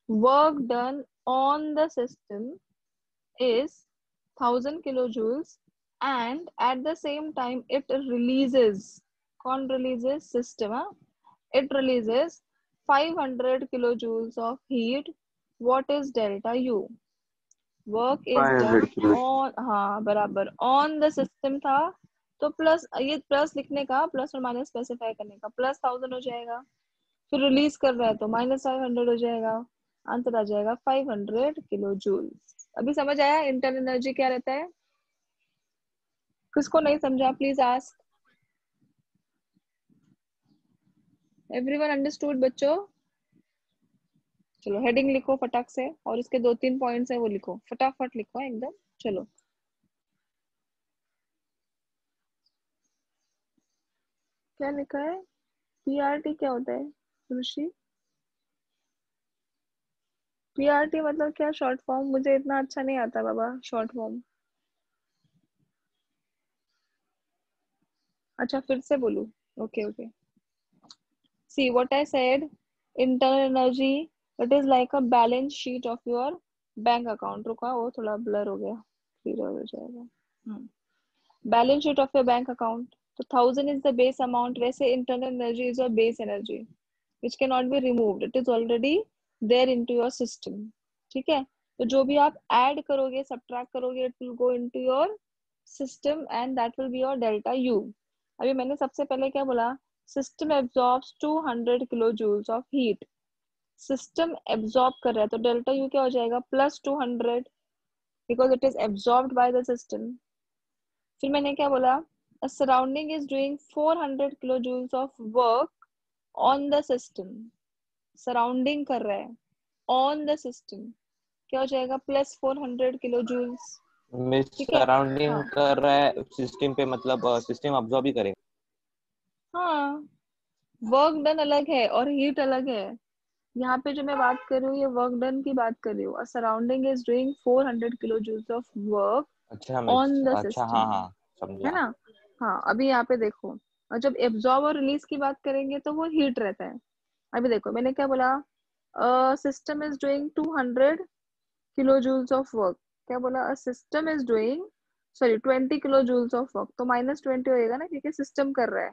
work done on the system is 1000 kilojoules and at the same time it releases. कौन releases? System. It releases 500 kilojoules of heat. What is delta U? Work is done on, हाँ बराबर, on the system था तो plus, ये plus लिखने का, plus और minus specify करने का, प्लस 1000 हो जाएगा. फिर रिलीज कर रहा है तो माइनस 500 हो जाएगा. आंसर आ जाएगा 500 किलो जूल. अभी समझ आया इंटरनल एनर्जी क्या रहता है? किसको नहीं समझा प्लीज आस्क. एवरीवन अंडरस्टूड बच्चों? चलो हेडिंग लिखो फटाक से और इसके 2-3 पॉइंट्स है वो लिखो, फटाफट लिखो एकदम. चलो क्या लिखा है? पीआरटी क्या होता है ऋषि? PRT मतलब क्या शॉर्ट फॉर्म? मुझे इतना अच्छा नहीं आता बाबा शॉर्ट फॉर्म। अच्छा फिर से बोलूं? Okay okay. See what I said, internal energy, it is like a balance sheet of your bank account. रुका, वो थोड़ा blur हो गया, clear हो जाएगा। Balance sheet of your bank account. So 1000 is the base amount. वैसे internal energy is your base energy, which cannot be removed. It is already there into your system. ठीक है? तो जो भी आप add करोगे, subtract करोगे, it will go into your system and that will be your delta U. अभी मैंने सबसे पहले क्या बोला? System absorbs 200 kilojoules of heat. System absorb कर रहा है तो delta U क्या हो जाएगा? Plus 200 because it is absorbed by the system. फिर मैंने क्या बोला? A surrounding is doing 400 kilojoules of work on the system. Surrounding कर रहा है on the system. क्या हो जाएगा? Plus 400 kilojoules. मिस ठीक है? सराउंडिंग हाँ कर रहा है सिस्टम पे, मतलब सिस्टम अब्सॉर्ब ही करेगा। हाँ, वर्क डन अलग है और हीट अलग है। यहाँ पे जो मैं बात कर रही हूँ ये वर्क डन की बात कर रही हूँ। Surrounding is doing 400 kilojoules of work अच्छा मिस, ऑन द अच्छा हाँ सिस्टम, हाँ है समझा। ना? हाँ, अभी यहाँ पे देखो, और जब एब्जॉर्ब और रिलीज की बात करेंगे तो वो हीट रहता है। अभी देखो मैंने क्या बोला? System is doing 200 kilojoules of work. क्या बोला? A system is doing, sorry 20 kilojoules of work, तो -20 होएगा ना क्योंकि सिस्टम कर रहा है।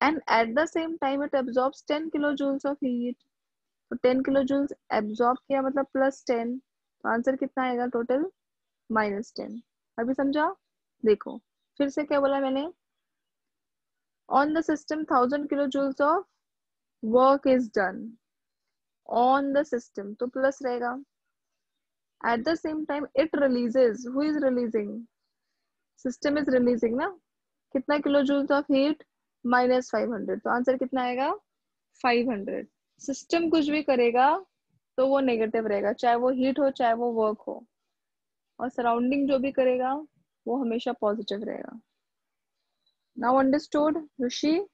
And at the same time it absorbs 10 kilojoules of heat. तो 10 kilojoules एब्जॉर्ब किया मतलब +10, तो आंसर कितना आएगा टोटल? -10। अभी समझा? देखो फिर से क्या बोला मैंने? On the system 1000 kilojoules of work is done on the system, तो प्लस रहेगा। At the same time it releases, who is releasing? System is releasing ना। कितना kilojoules ऑफ हीट? -500, तो आंसर कितना आएगा? 500। सिस्टम कुछ भी करेगा तो वो नेगेटिव रहेगा, चाहे वो हीट हो चाहे वो वर्क हो, और सराउंडिंग जो भी करेगा वो हमेशा पॉजिटिव रहेगा। Now understood Rishi?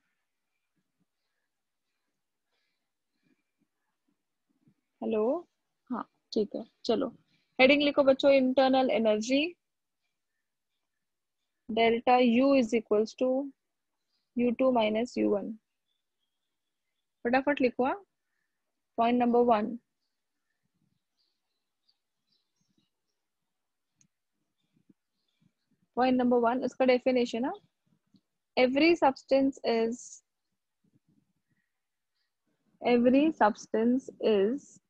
हेलो? हाँ ठीक है, चलो हेडिंग लिखो बच्चों, internal energy delta U is equals to U2 minus U1। फटाफट लिखो। हाँ, पॉइंट नंबर 1, पॉइंट नंबर 1 इसका डेफिनेशन है, every substance is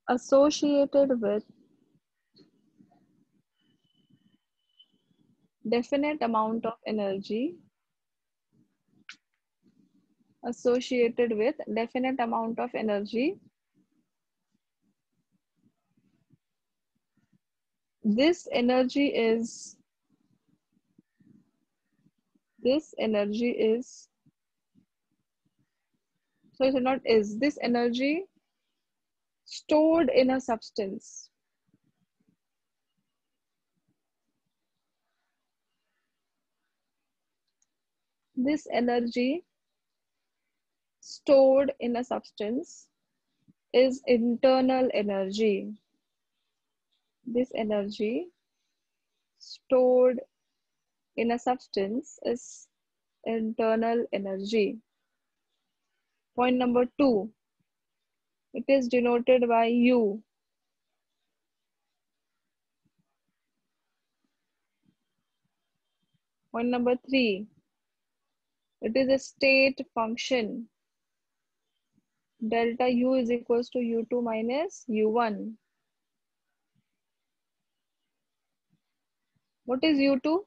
associated with definite amount of energy, associated with definite amount of energy. This energy is so it's not is this energy stored in a substance. This energy stored in a substance is internal energy. This energy stored in a substance is internal energy. Point number 2, it is denoted by U. Point number 3, it is a state function. Delta U is equals to U2 minus U1. What is U2?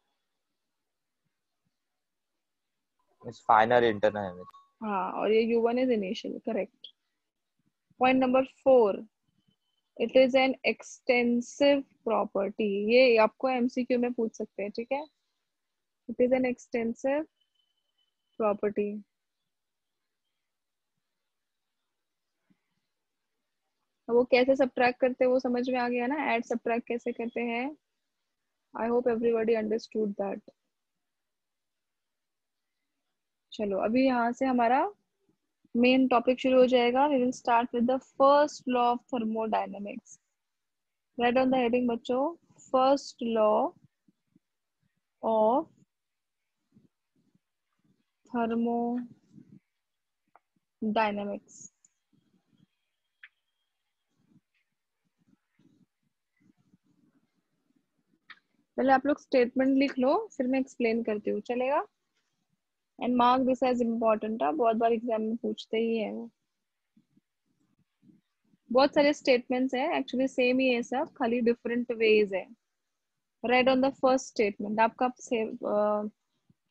इस final internal energy. हाँ, और ये U1 is initial, correct. Point number 4, it is an extensive property. ये आपको MCQ में पूछ सकते हैं, ठीक है? It is an extensive property. अब वो कैसे सब्ट्रैक्ट करते हैं वो समझ में आ गया ना? ऐड सब्ट्रैक्ट कैसे करते हैं? I hope everybody understood that. चलो अभी यहाँ से हमारा मेन टॉपिक शुरू हो जाएगा. We will start with the first law of thermodynamics. Write on the heading बच्चों, फर्स्ट लॉ ऑफ थर्मोडायनेमिक्स. पहले आप लोग स्टेटमेंट लिख लो, फिर मैं एक्सप्लेन करती हूँ, चलेगा? And mark this as important. बहुत बार एग्जाम में पूछते ही है वो. बहुत सारे स्टेटमेंट्स हैं, एक्चुअली सेम ही है सब, खाली डिफरेंट वेज है. Right on the first statement. आपका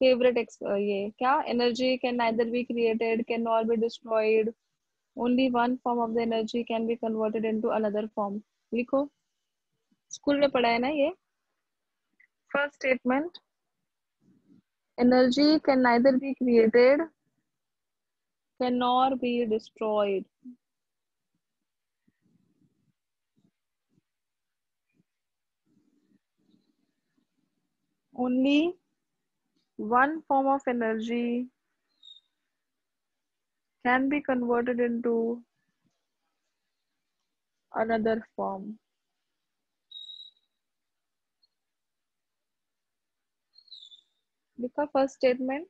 फेवरेट ये क्या, energy can neither be created can not be destroyed, only one form of the energy can be converted into another form. लिखो, school में पढ़ा है ना ये. First statement, energy can neither be created can nor be destroyed. Only one form of energy can be converted into another form. लिखा first statement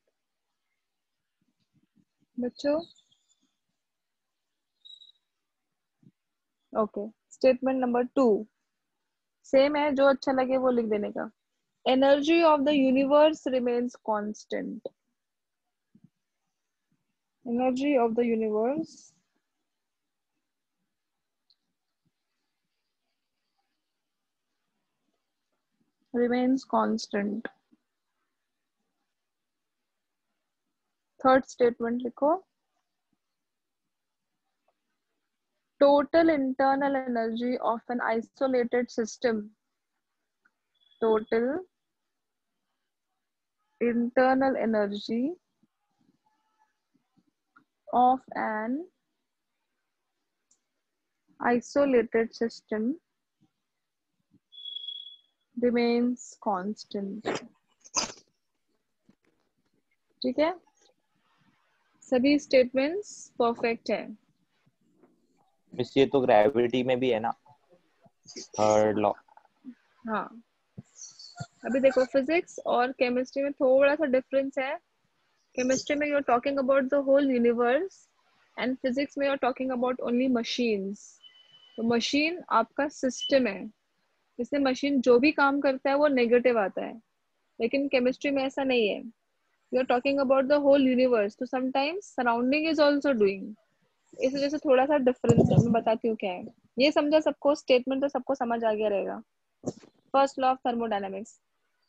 बच्चों. Okay, statement number 2 same है, जो अच्छा लगे वो लिख देने का. Energy of the universe remains constant. Energy of the universe remains constant. Third statement लिखो, total internal energy of an isolated system. Total internal energy of an isolated system remains constant. ठीक है, सभी स्टेटमेंट्स परफेक्ट है. Miss ये तो gravity में भी है ना, थर्ड लॉ. हाँ, अभी देखो फिजिक्स और केमिस्ट्री में थोड़ा सा डिफरेंस है. केमिस्ट्री में you are talking about the whole universe and physics में you are talking about only machines. तो मशीन आपका सिस्टम है, इसमें मशीन जो भी काम करता है वो नेगेटिव आता है. लेकिन केमिस्ट्री में ऐसा नहीं है. You are talking about the whole universe, तो sometimes surrounding is also doing. इस वजह से थोड़ा सा डिफरेंस है. मैं बताती हूँ क्या है. ये समझा सबको? स्टेटमेंट तो सबको समझ आ गया रहेगा. First law of thermodynamics,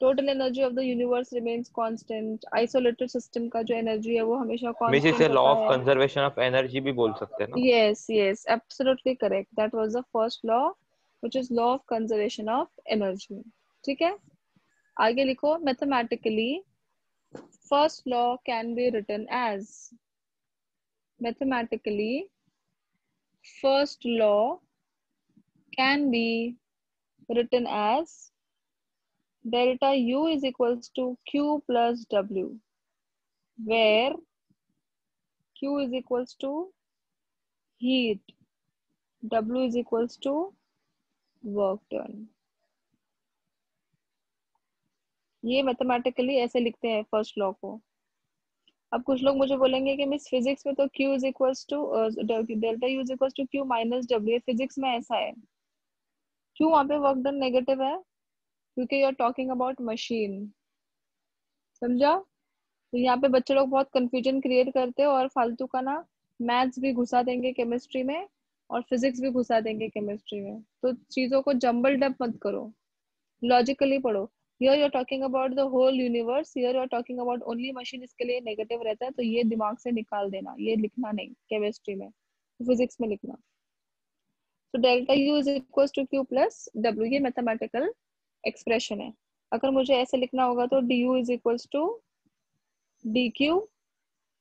total energy of the universe remains constant. Isolated system का जो एनर्जी है वो हमेशा मिस कांस्टेंट इसे लॉ होता ऑफ है. कंजर्वेशन ऑफ एनर्जी भी बोल सकते हैं ना. Yes, yes, absolutely correct. That was the first law, which is law of conservation of energy. ठीक है, आगे लिखो. Mathematically, first law can be written as. Mathematically, first law can be written as delta U is equals to Q plus W, where Q is equals to heat, W is equals to work done. ये mathematically ऐसे लिखते हैं first law को. अब कुछ लोग मुझे बोलेंगे कि मिस फिजिक्स में तो Q is equals to delta U is equals to Q minus W. Physics में ऐसा है. क्यों वहां पे वर्क डन नेगेटिव है? क्योंकि you are talking about machine. समझा? तो यहाँ पे बच्चे लोग बहुत कंफ्यूजन क्रिएट करते हैं और फालतू का ना मैथ्स भी घुसा देंगे केमिस्ट्री में और फिजिक्स भी घुसा देंगे केमिस्ट्री में. तो चीजों को जंबल डब मत करो, लॉजिकली पढ़ो. Here you are talking about the whole universe. Here you are talking about only machine. इसके लिए नेगेटिव रहता है, तो ये दिमाग से निकाल देना. ये लिखना नहीं केमिस्ट्री में, फिजिक्स में लिखना. तो delta U is equals to Q plus W. ये मैथमेटिकल एक्सप्रेशन है. अगर मुझे ऐसे लिखना होगा तो DU is equals to DQ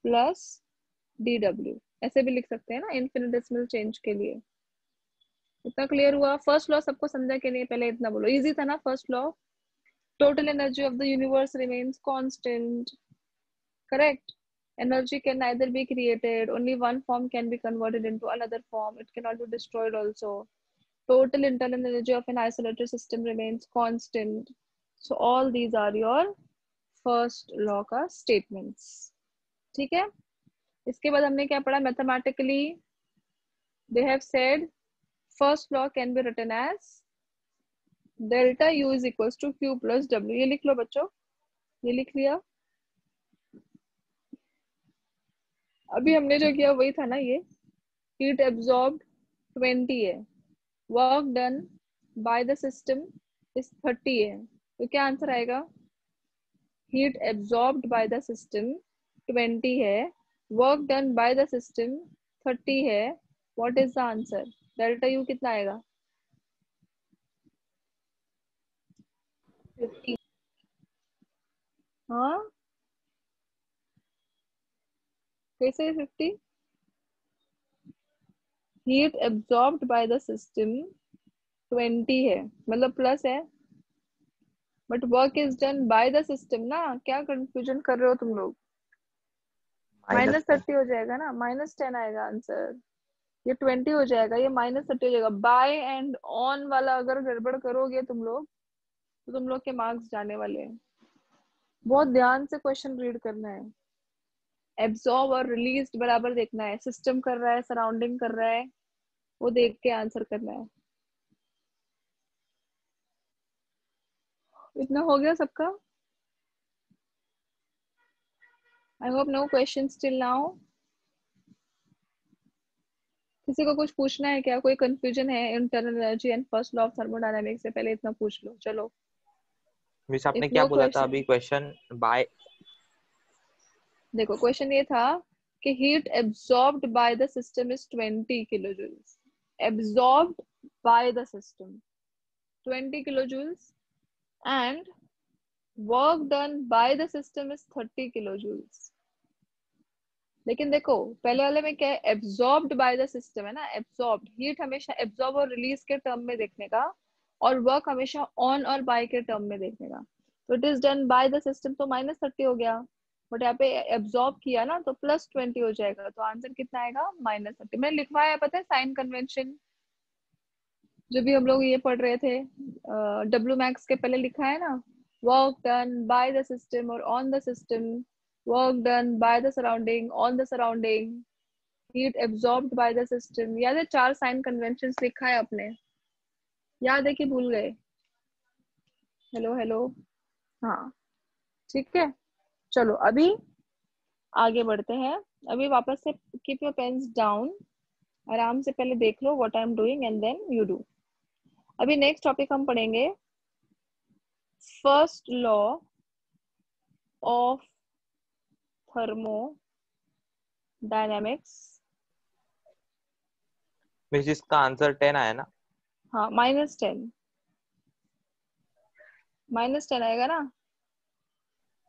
plus DW. ऐसे भी लिख सकते हैं ना इनफिनिटेसिमल चेंज के लिए. इतना क्लियर हुआ? फर्स्ट लॉ सबको समझा कि नहीं? पहले इतना बोलो, इजी था ना first law. Total energy of the universe remains constant. Correct. Energy can neither be created, only one form can be converted into another form, it cannot be destroyed also. Total internal energy of an isolated system remains constant. So all these are your first law का statements. ठीक है, इसके बाद हमने क्या पढ़ा? Mathematically they have said first law can be written as delta U is equals to Q plus W. ये लिख लो बच्चों, ये लिख लिया. अभी हमने जो किया वही था ना, ये heat absorbed 20 है, work done by the system is 30 है, तो क्या आंसर आएगा? heat absorbed by the system 20 है, work done by the system 30 है. What is the answer? Delta U कितना आएगा? 50. हाँ, कैसे 50? Heat absorbed by the system 20 है, मतलब प्लस है, but work is done by the system ना. क्या कंफ्यूजन कर रहे हो तुम लोग? माइनस 30 हो जाएगा ना, -10 आएगा आंसर. ये 20 हो जाएगा, ये -30 हो जाएगा. बाय एंड ऑन वाला अगर गड़बड़ करोगे तुम लोग तो तुम लोग के मार्क्स जाने वाले हैं. बहुत ध्यान से क्वेश्चन रीड करना है. एब्जॉर्ब और रिलीज बराबर देखना है. सिस्टम कर रहा है, सराउंडिंग कर रहा है, वो देख के आंसर करना है. इतना हो गया सबका? I hope no questions till now. किसी को कुछ पूछना है क्या? कोई कंफ्यूजन है internal energy and first law of thermodynamics से? पहले इतना पूछ लो. चलो, मिस आपने If क्या no बोला था question- अभी? क्वेश्चन बाय, देखो क्वेश्चन ये था कि heat absorbed by the system is 20 kilojoules. Absorbed by the system 20 kilojoules and work done by the system is 30 kilojoules. लेकिन देखो पहले वाले में क्या है? एब्जॉर्ब्ड बाय द सिस्टम है ना. एब्जॉर्ब्ड, हीट हमेशा एब्जॉर्ब और रिलीज के टर्म में देखने का, और वर्क हमेशा ऑन और बाय के टर्म में देखने का. तो it is done by the system, तो -30 हो गया, बट यहाँ पे एब्जॉर्ब किया ना तो +20 हो जाएगा. तो आंसर कितना आएगा? -30. मैंने लिखवाया है, पता है, साइन कन्वेंशन. जो भी हम लोग ये पढ़ रहे थे WMAX के पहले लिखा है ना, work done by the system और on the system, work done by the surrounding on the surrounding, heat absorbed by the system. याद है 4 साइन कन्वेंशंस लिखा है अपने? याद है कि भूल गए? Hello hello. हाँ ठीक है, चलो अभी आगे बढ़ते हैं. अभी वापस से कीप योर पेन्स डाउन, आराम से पहले देख लो what I am doing and then you do. अभी नेक्स्ट टॉपिक हम पढ़ेंगे first law of thermodynamics. Miss इसका आंसर 10 आया ना? हाँ, -10 आएगा ना.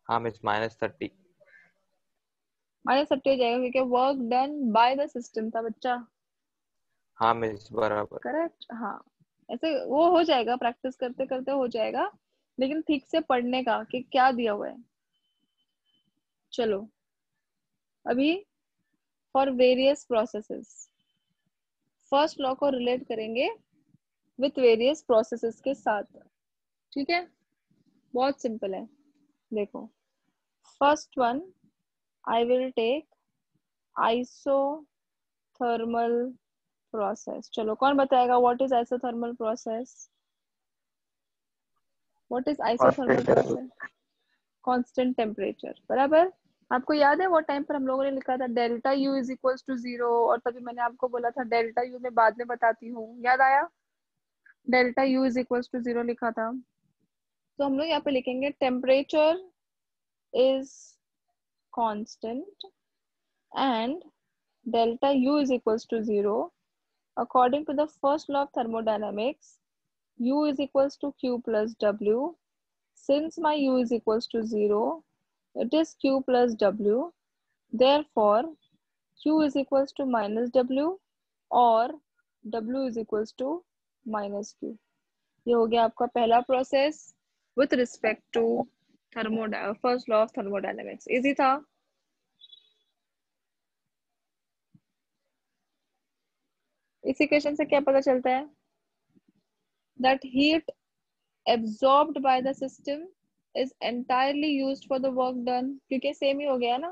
हाँ मिस, -30. -30 हो जाएगा क्योंकि work done by the system था बच्चा. हाँ मिस बराबर. करेक्ट. हाँ, ऐसे वो हो जाएगा, प्रैक्टिस करते करते हो जाएगा, लेकिन ठीक से पढ़ने का कि क्या दिया हुआ है. चलो अभी for various processes first law को रिलेट करेंगे विथ वेरियस प्रोसेसेस के साथ. ठीक है, बहुत सिंपल है. देखो first one, I will take isothermal process. चलो कौन बताएगा what is isothermal process? What is isothermal process? Constant temperature. बराबर. आपको याद है वो टाइम पर हम लोगों ने लिखा था delta U is equals to 0, और तभी मैंने आपको बोला था डेल्टा U में बाद में बताती हूँ. याद आया? Delta U is equals to 0 लिखा था. तो हम लोग यहाँ पे लिखेंगे temperature is constant and delta U is equals to 0 according to the first law of thermodynamics. U is equals to Q plus W. Since my U is equals to 0, it is Q plus W. Therefore, Q is equals to minus W or W is equals to minus Q. ये हो गया आपका पहला process with respect to first law of thermodynamics. Easy था. इस equation से क्या पता चलता है? That heat absorbed by the system is entirely used for the work done, क्योंकि सेम ही हो गया ना,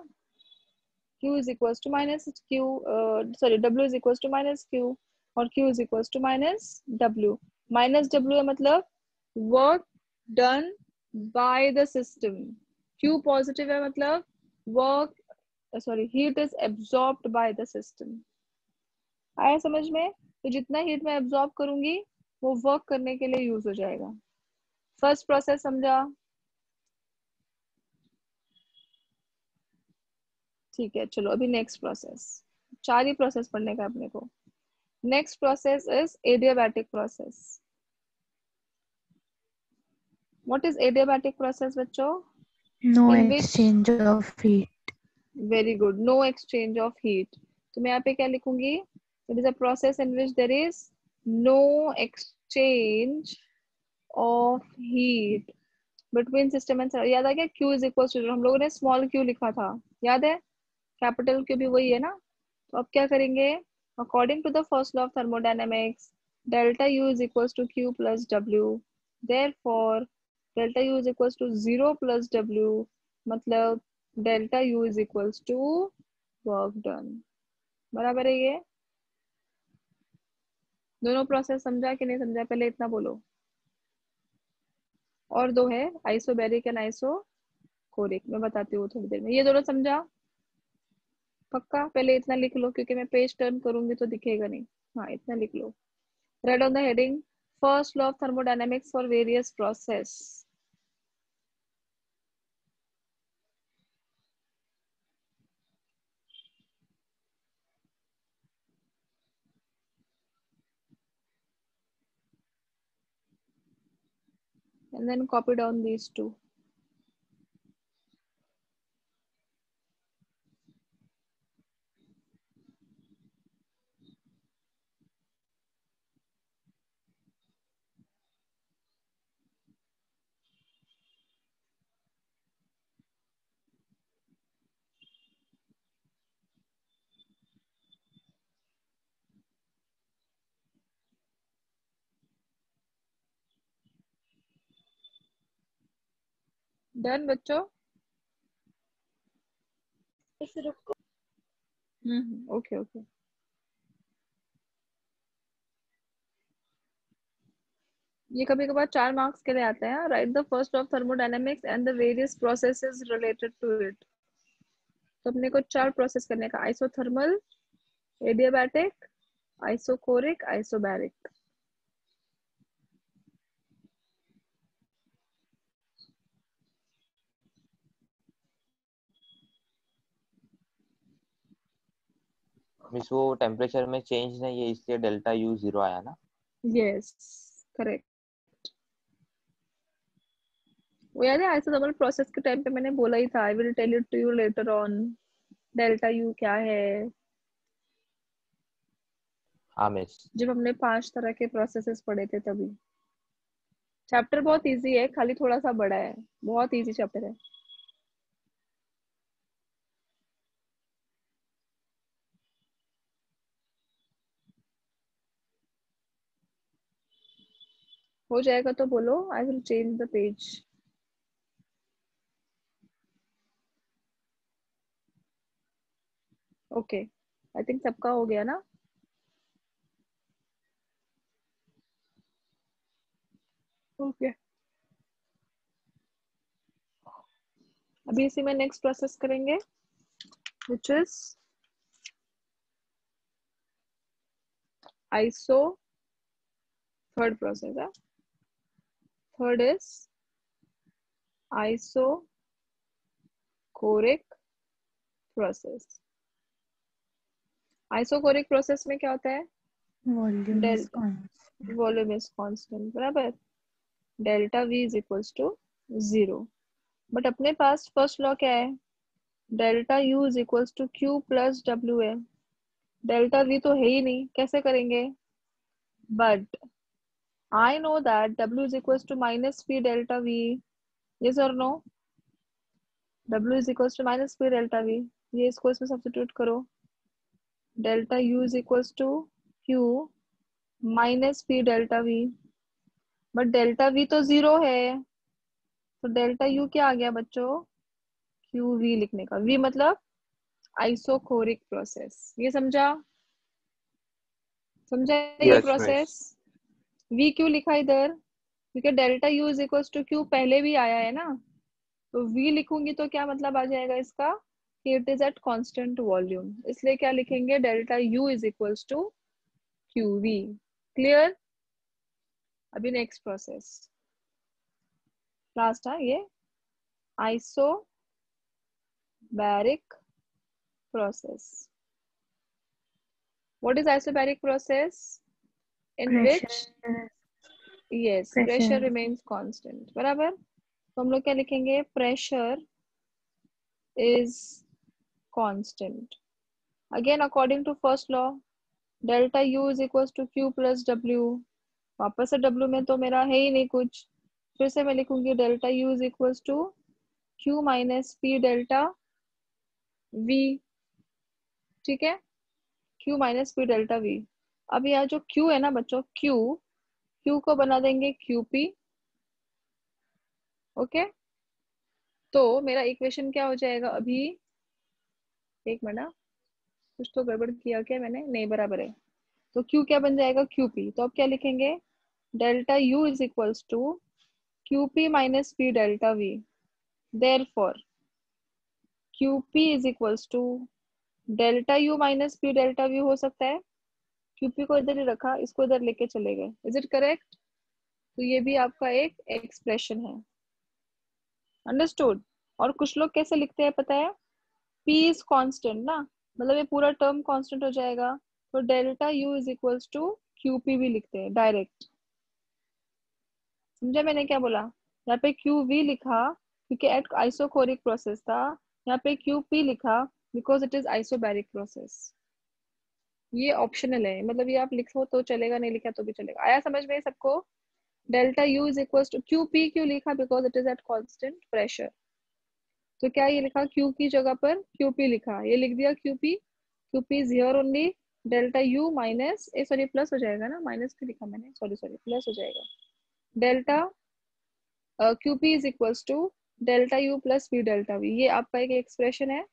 Q is equals to minus Q, W is equals to minus Q और Q is equals to minus W. Minus W है मतलब work done by the system. Q positive है मतलब work, heat is absorbed by the system. आया समझ में? तो जितना हीट मैं absorb करूंगी वो वर्क करने के लिए यूज हो जाएगा. फर्स्ट प्रोसेस समझा? ठीक है, चलो अभी नेक्स्ट प्रोसेस. 4 ही प्रोसेस पढ़ने का अपने को. Next process is adiabatic process. What is adiabatic process बच्चों? No In which- exchange of heat. Very good. No exchange of heat. तो मैं यहाँ पे क्या लिखूंगी? It is a process in which there is no exchange of heat between system and. याद आ गया? Q इज इक्वल टू, हम लोगों ने स्मॉल q लिखा था, याद है? कैपिटल Q भी वही है ना. तो अब क्या करेंगे? According to the first law of thermodynamics, delta U is equal to Q plus W. Therefore delta U is equal to 0 plus W, मतलब delta U is equal to work done. बराबर है ये? दोनों प्रोसेस समझा कि नहीं समझा? पहले इतना बोलो. और दो है, आइसोबैरिक एंड आइसोकोरिक. मैं बताती हूँ थोड़ी देर में. ये दोनों समझा? पक्का? पहले इतना लिख लो क्योंकि मैं पेज टर्न करूंगी तो दिखेगा नहीं. हाँ, इतना लिख लो. Write on the heading first law of thermodynamics for various process. And then copy down these two. Done बच्चों? Okay, okay. ये कभी कभार 4 मार्क्स के लिए आता है. Right the first of thermodynamics and the various processes related to it. तो अपने को 4 प्रोसेस करने का. Isothermal, adiabatic, isochoric, isobaric. Miss वो टेम्परेचर में चेंज नहीं है इसलिए डेल्टा U 0 आया ना. Yes, correct. वो याद है आइसोथर्मल प्रोसेस के टाइम पे मैंने बोला ही था, I will tell it to you later on. Delta U क्या है? हाँ मिस. जब हमने 5 तरह के प्रोसेसेस पढ़े थे तभी. चैप्टर बहुत इजी है, खाली थोड़ा सा बड़ा है. बहुत इजी चैप्टर है. हो जाएगा तो बोलो. I will change the page. Okay, I think सबका हो गया ना. ओके, अभी इसी में नेक्स्ट प्रोसेस करेंगे which is iso. Third process है. Third is isochoric process. Isochoric process में क्या होता है? Volume is delta constant. Volume is constant. बराबर. Delta V is equals to 0. But अपने पास फर्स्ट लॉ क्या है? Delta U is equals to Q plus W है. डेल्टा V तो है ही नहीं, कैसे करेंगे? But I know that W is equals to minus P delta V. Yes or no? W is equals to minus P delta V. ये इसको इसमें substitute करो. Delta U is equals to Q minus P delta V, but delta V तो 0 है, तो delta U क्या आ गया बच्चों? QV लिखने का। V मतलब आइसोकोरिक प्रोसेस। ये समझा? समझा ये Yes, प्रोसेस? miss. V क्यों लिखा इधर? क्योंकि delta U is equal to Q पहले भी आया है ना, तो V लिखूंगी तो क्या मतलब आ जाएगा इसका? कि it is at constant volume, इसलिए क्या लिखेंगे? Delta U is equal to QV। Clear? अभी नेक्स्ट प्रोसेस, लास्ट है ये, isobaric process. What is isobaric process? In which, Pressure. yes, pressure Pressure. remains constant. बराबर? तो हम लोग क्या लिखेंगे? Pressure is constant. Again, according to first law, delta U is equals to Q plus W. वापस से W में तो मेरा है ही नहीं कुछ, फिर से मैं लिखूंगी delta U is equals to Q minus P delta V। ठीक है? Q minus P delta V। अब यहाँ जो Q है ना बच्चों, Q को बना देंगे QP। ओके, तो मेरा इक्वेशन क्या हो जाएगा अभी? एक मिनट, कुछ तो गड़बड़ किया क्या मैंने? नहीं, बराबर है। तो Q क्या बन जाएगा? QP। तो अब क्या लिखेंगे? Delta U is equals to QP minus P delta V। Therefore QP is equals to delta U minus P delta V हो सकता है। QP को इधर ही रखा, इसको इधर लेके चले गए। Is it correct? तो ये भी आपका एक एक्सप्रेशन है। अंडरस्टूड? और कुछ लोग कैसे लिखते हैं पता है? P इज कांस्टेंट ना, मतलब ये पूरा टर्म कांस्टेंट हो जाएगा, तो delta U is equals to QP भी लिखते हैं डायरेक्ट। समझा मैंने क्या बोला? यहाँ पे QV लिखा क्योंकि एट आइसोकोरिक प्रोसेस था, यहाँ पे QP लिखा because it is isobaric process. ये ऑप्शनल है, मतलब ये आप लिखो तो चलेगा, नहीं लिखा तो भी चलेगा। आया समझ में सबको? Delta U is equals to QP क्यों लिखा? Because it is at constant pressure. तो क्या ये लिखा? Q की जगह पर QP लिखा, ये लिख दिया QP। QP is here only. Delta U minus sorry plus हो जाएगा ना, माइनस क्यों लिखा मैंने? सॉरी प्लस हो जाएगा। Delta QP is equals to delta U plus V delta V। ये आपका एक एक्सप्रेशन है।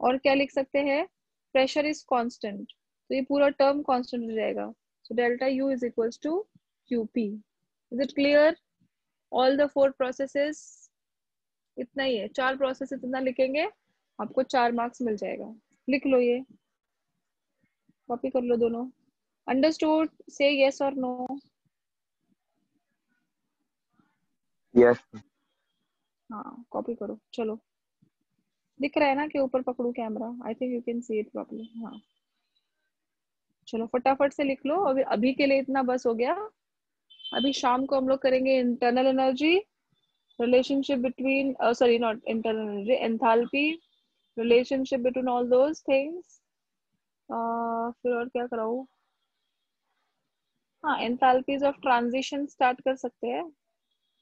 और क्या लिख सकते हैं? प्रेशर इज कांस्टेंट, तो ये पूरा टर्म कांस्टेंट हो जाएगा। So delta U is equals to QP। Is it clear? All the 4 processes, इतना ही है, 4 प्रोसेस इतना लिखेंगे, आपको 4 मार्क्स मिल जाएगा। लिख लो, ये कॉपी कर लो दोनों। अंडरस्टूड? से यस और नो। Yes. हाँ, कॉपी करो। चलो, दिख रहा है ना कि ऊपर पकड़ू camera? I think you can see it properly. हाँ, चलो फटाफट से लिख लो। अभी के लिए इतना बस हो गया। अभी शाम को हम लोग करेंगे internal energy, relationship between sorry not internal energy, enthalpy, relationship between all those things. फिर और क्या कराऊँ? हाँ, एंथैल्पीज ऑफ ट्रांजिशन स्टार्ट कर सकते हैं,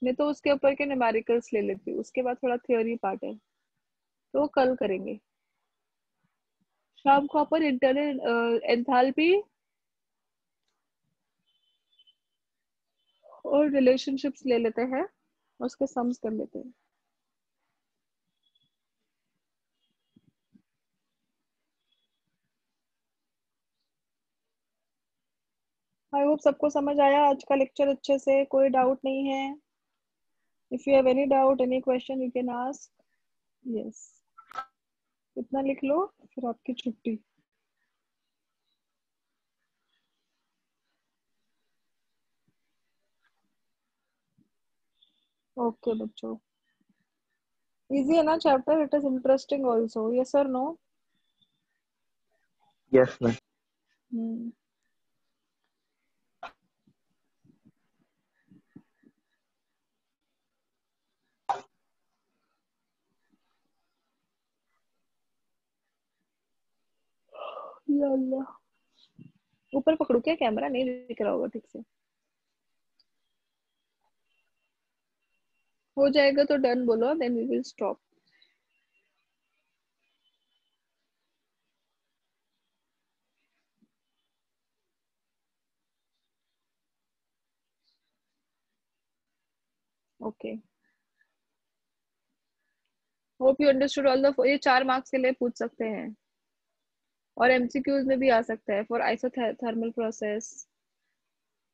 नहीं तो उसके ऊपर के न्यूमेरिकल्स ले लेती हूँ, उसके बाद थोड़ा थ्योरी पार्ट है, तो वो कल करेंगे। शाम को अपन इंटरनल एंथैल्पी और रिलेशनशिप्स ले लेते हैं, उसके सम्स कर लेते हैं। आई होप सबको समझ आया आज का लेक्चर अच्छे से, कोई डाउट नहीं है? If you have any doubt, any question, you can ask. Yes, इतना लिख लो, फिर आपकी छुट्टी। ओके बच्चों, इजी है ना chapter? It is interesting also, yes और नो? Yes, miss. या अल्लाह, ऊपर पकड़ू क्या कैमरा? नहीं दिख रहा होगा ठीक से। हो जाएगा तो डन बोलो, then we will stop. Okay, hope you understood all the. ये 4 मार्क्स के लिए पूछ सकते हैं और एमसीक्यूज में भी आ सकता है। फॉर आइसोथर्मल प्रोसेस,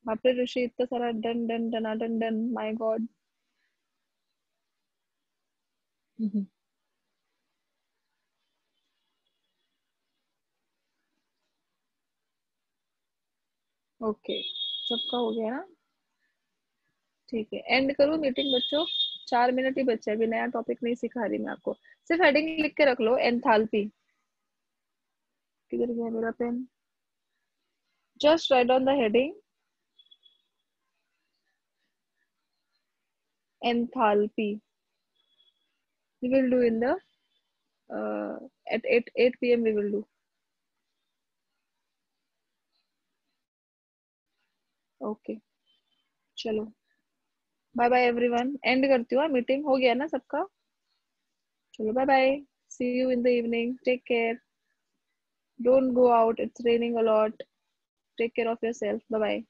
बाप रे ऋषि, इतना सारा डन डन डना done done, my god. Okay, सबका हो गया ना? ठीक है, एंड करूँ मीटिंग बच्चों? 4 मिनट ही बचे, अभी नया टॉपिक नहीं सिखा रही मैं आपको। सिर्फ हेडिंग लिख के रख लो, एंथैल्पी। किधर गया मेरा pen? Just write down the heading, enthalpy. We will do in the at 8 p.m. we will do. Okay, चलो बाय बाय एवरीवन, एंड करती हूँ। मीटिंग हो गया ना सबका? चलो bye bye, see you in the evening, take care, don't go out, it's raining a lot, take care of yourself, bye bye.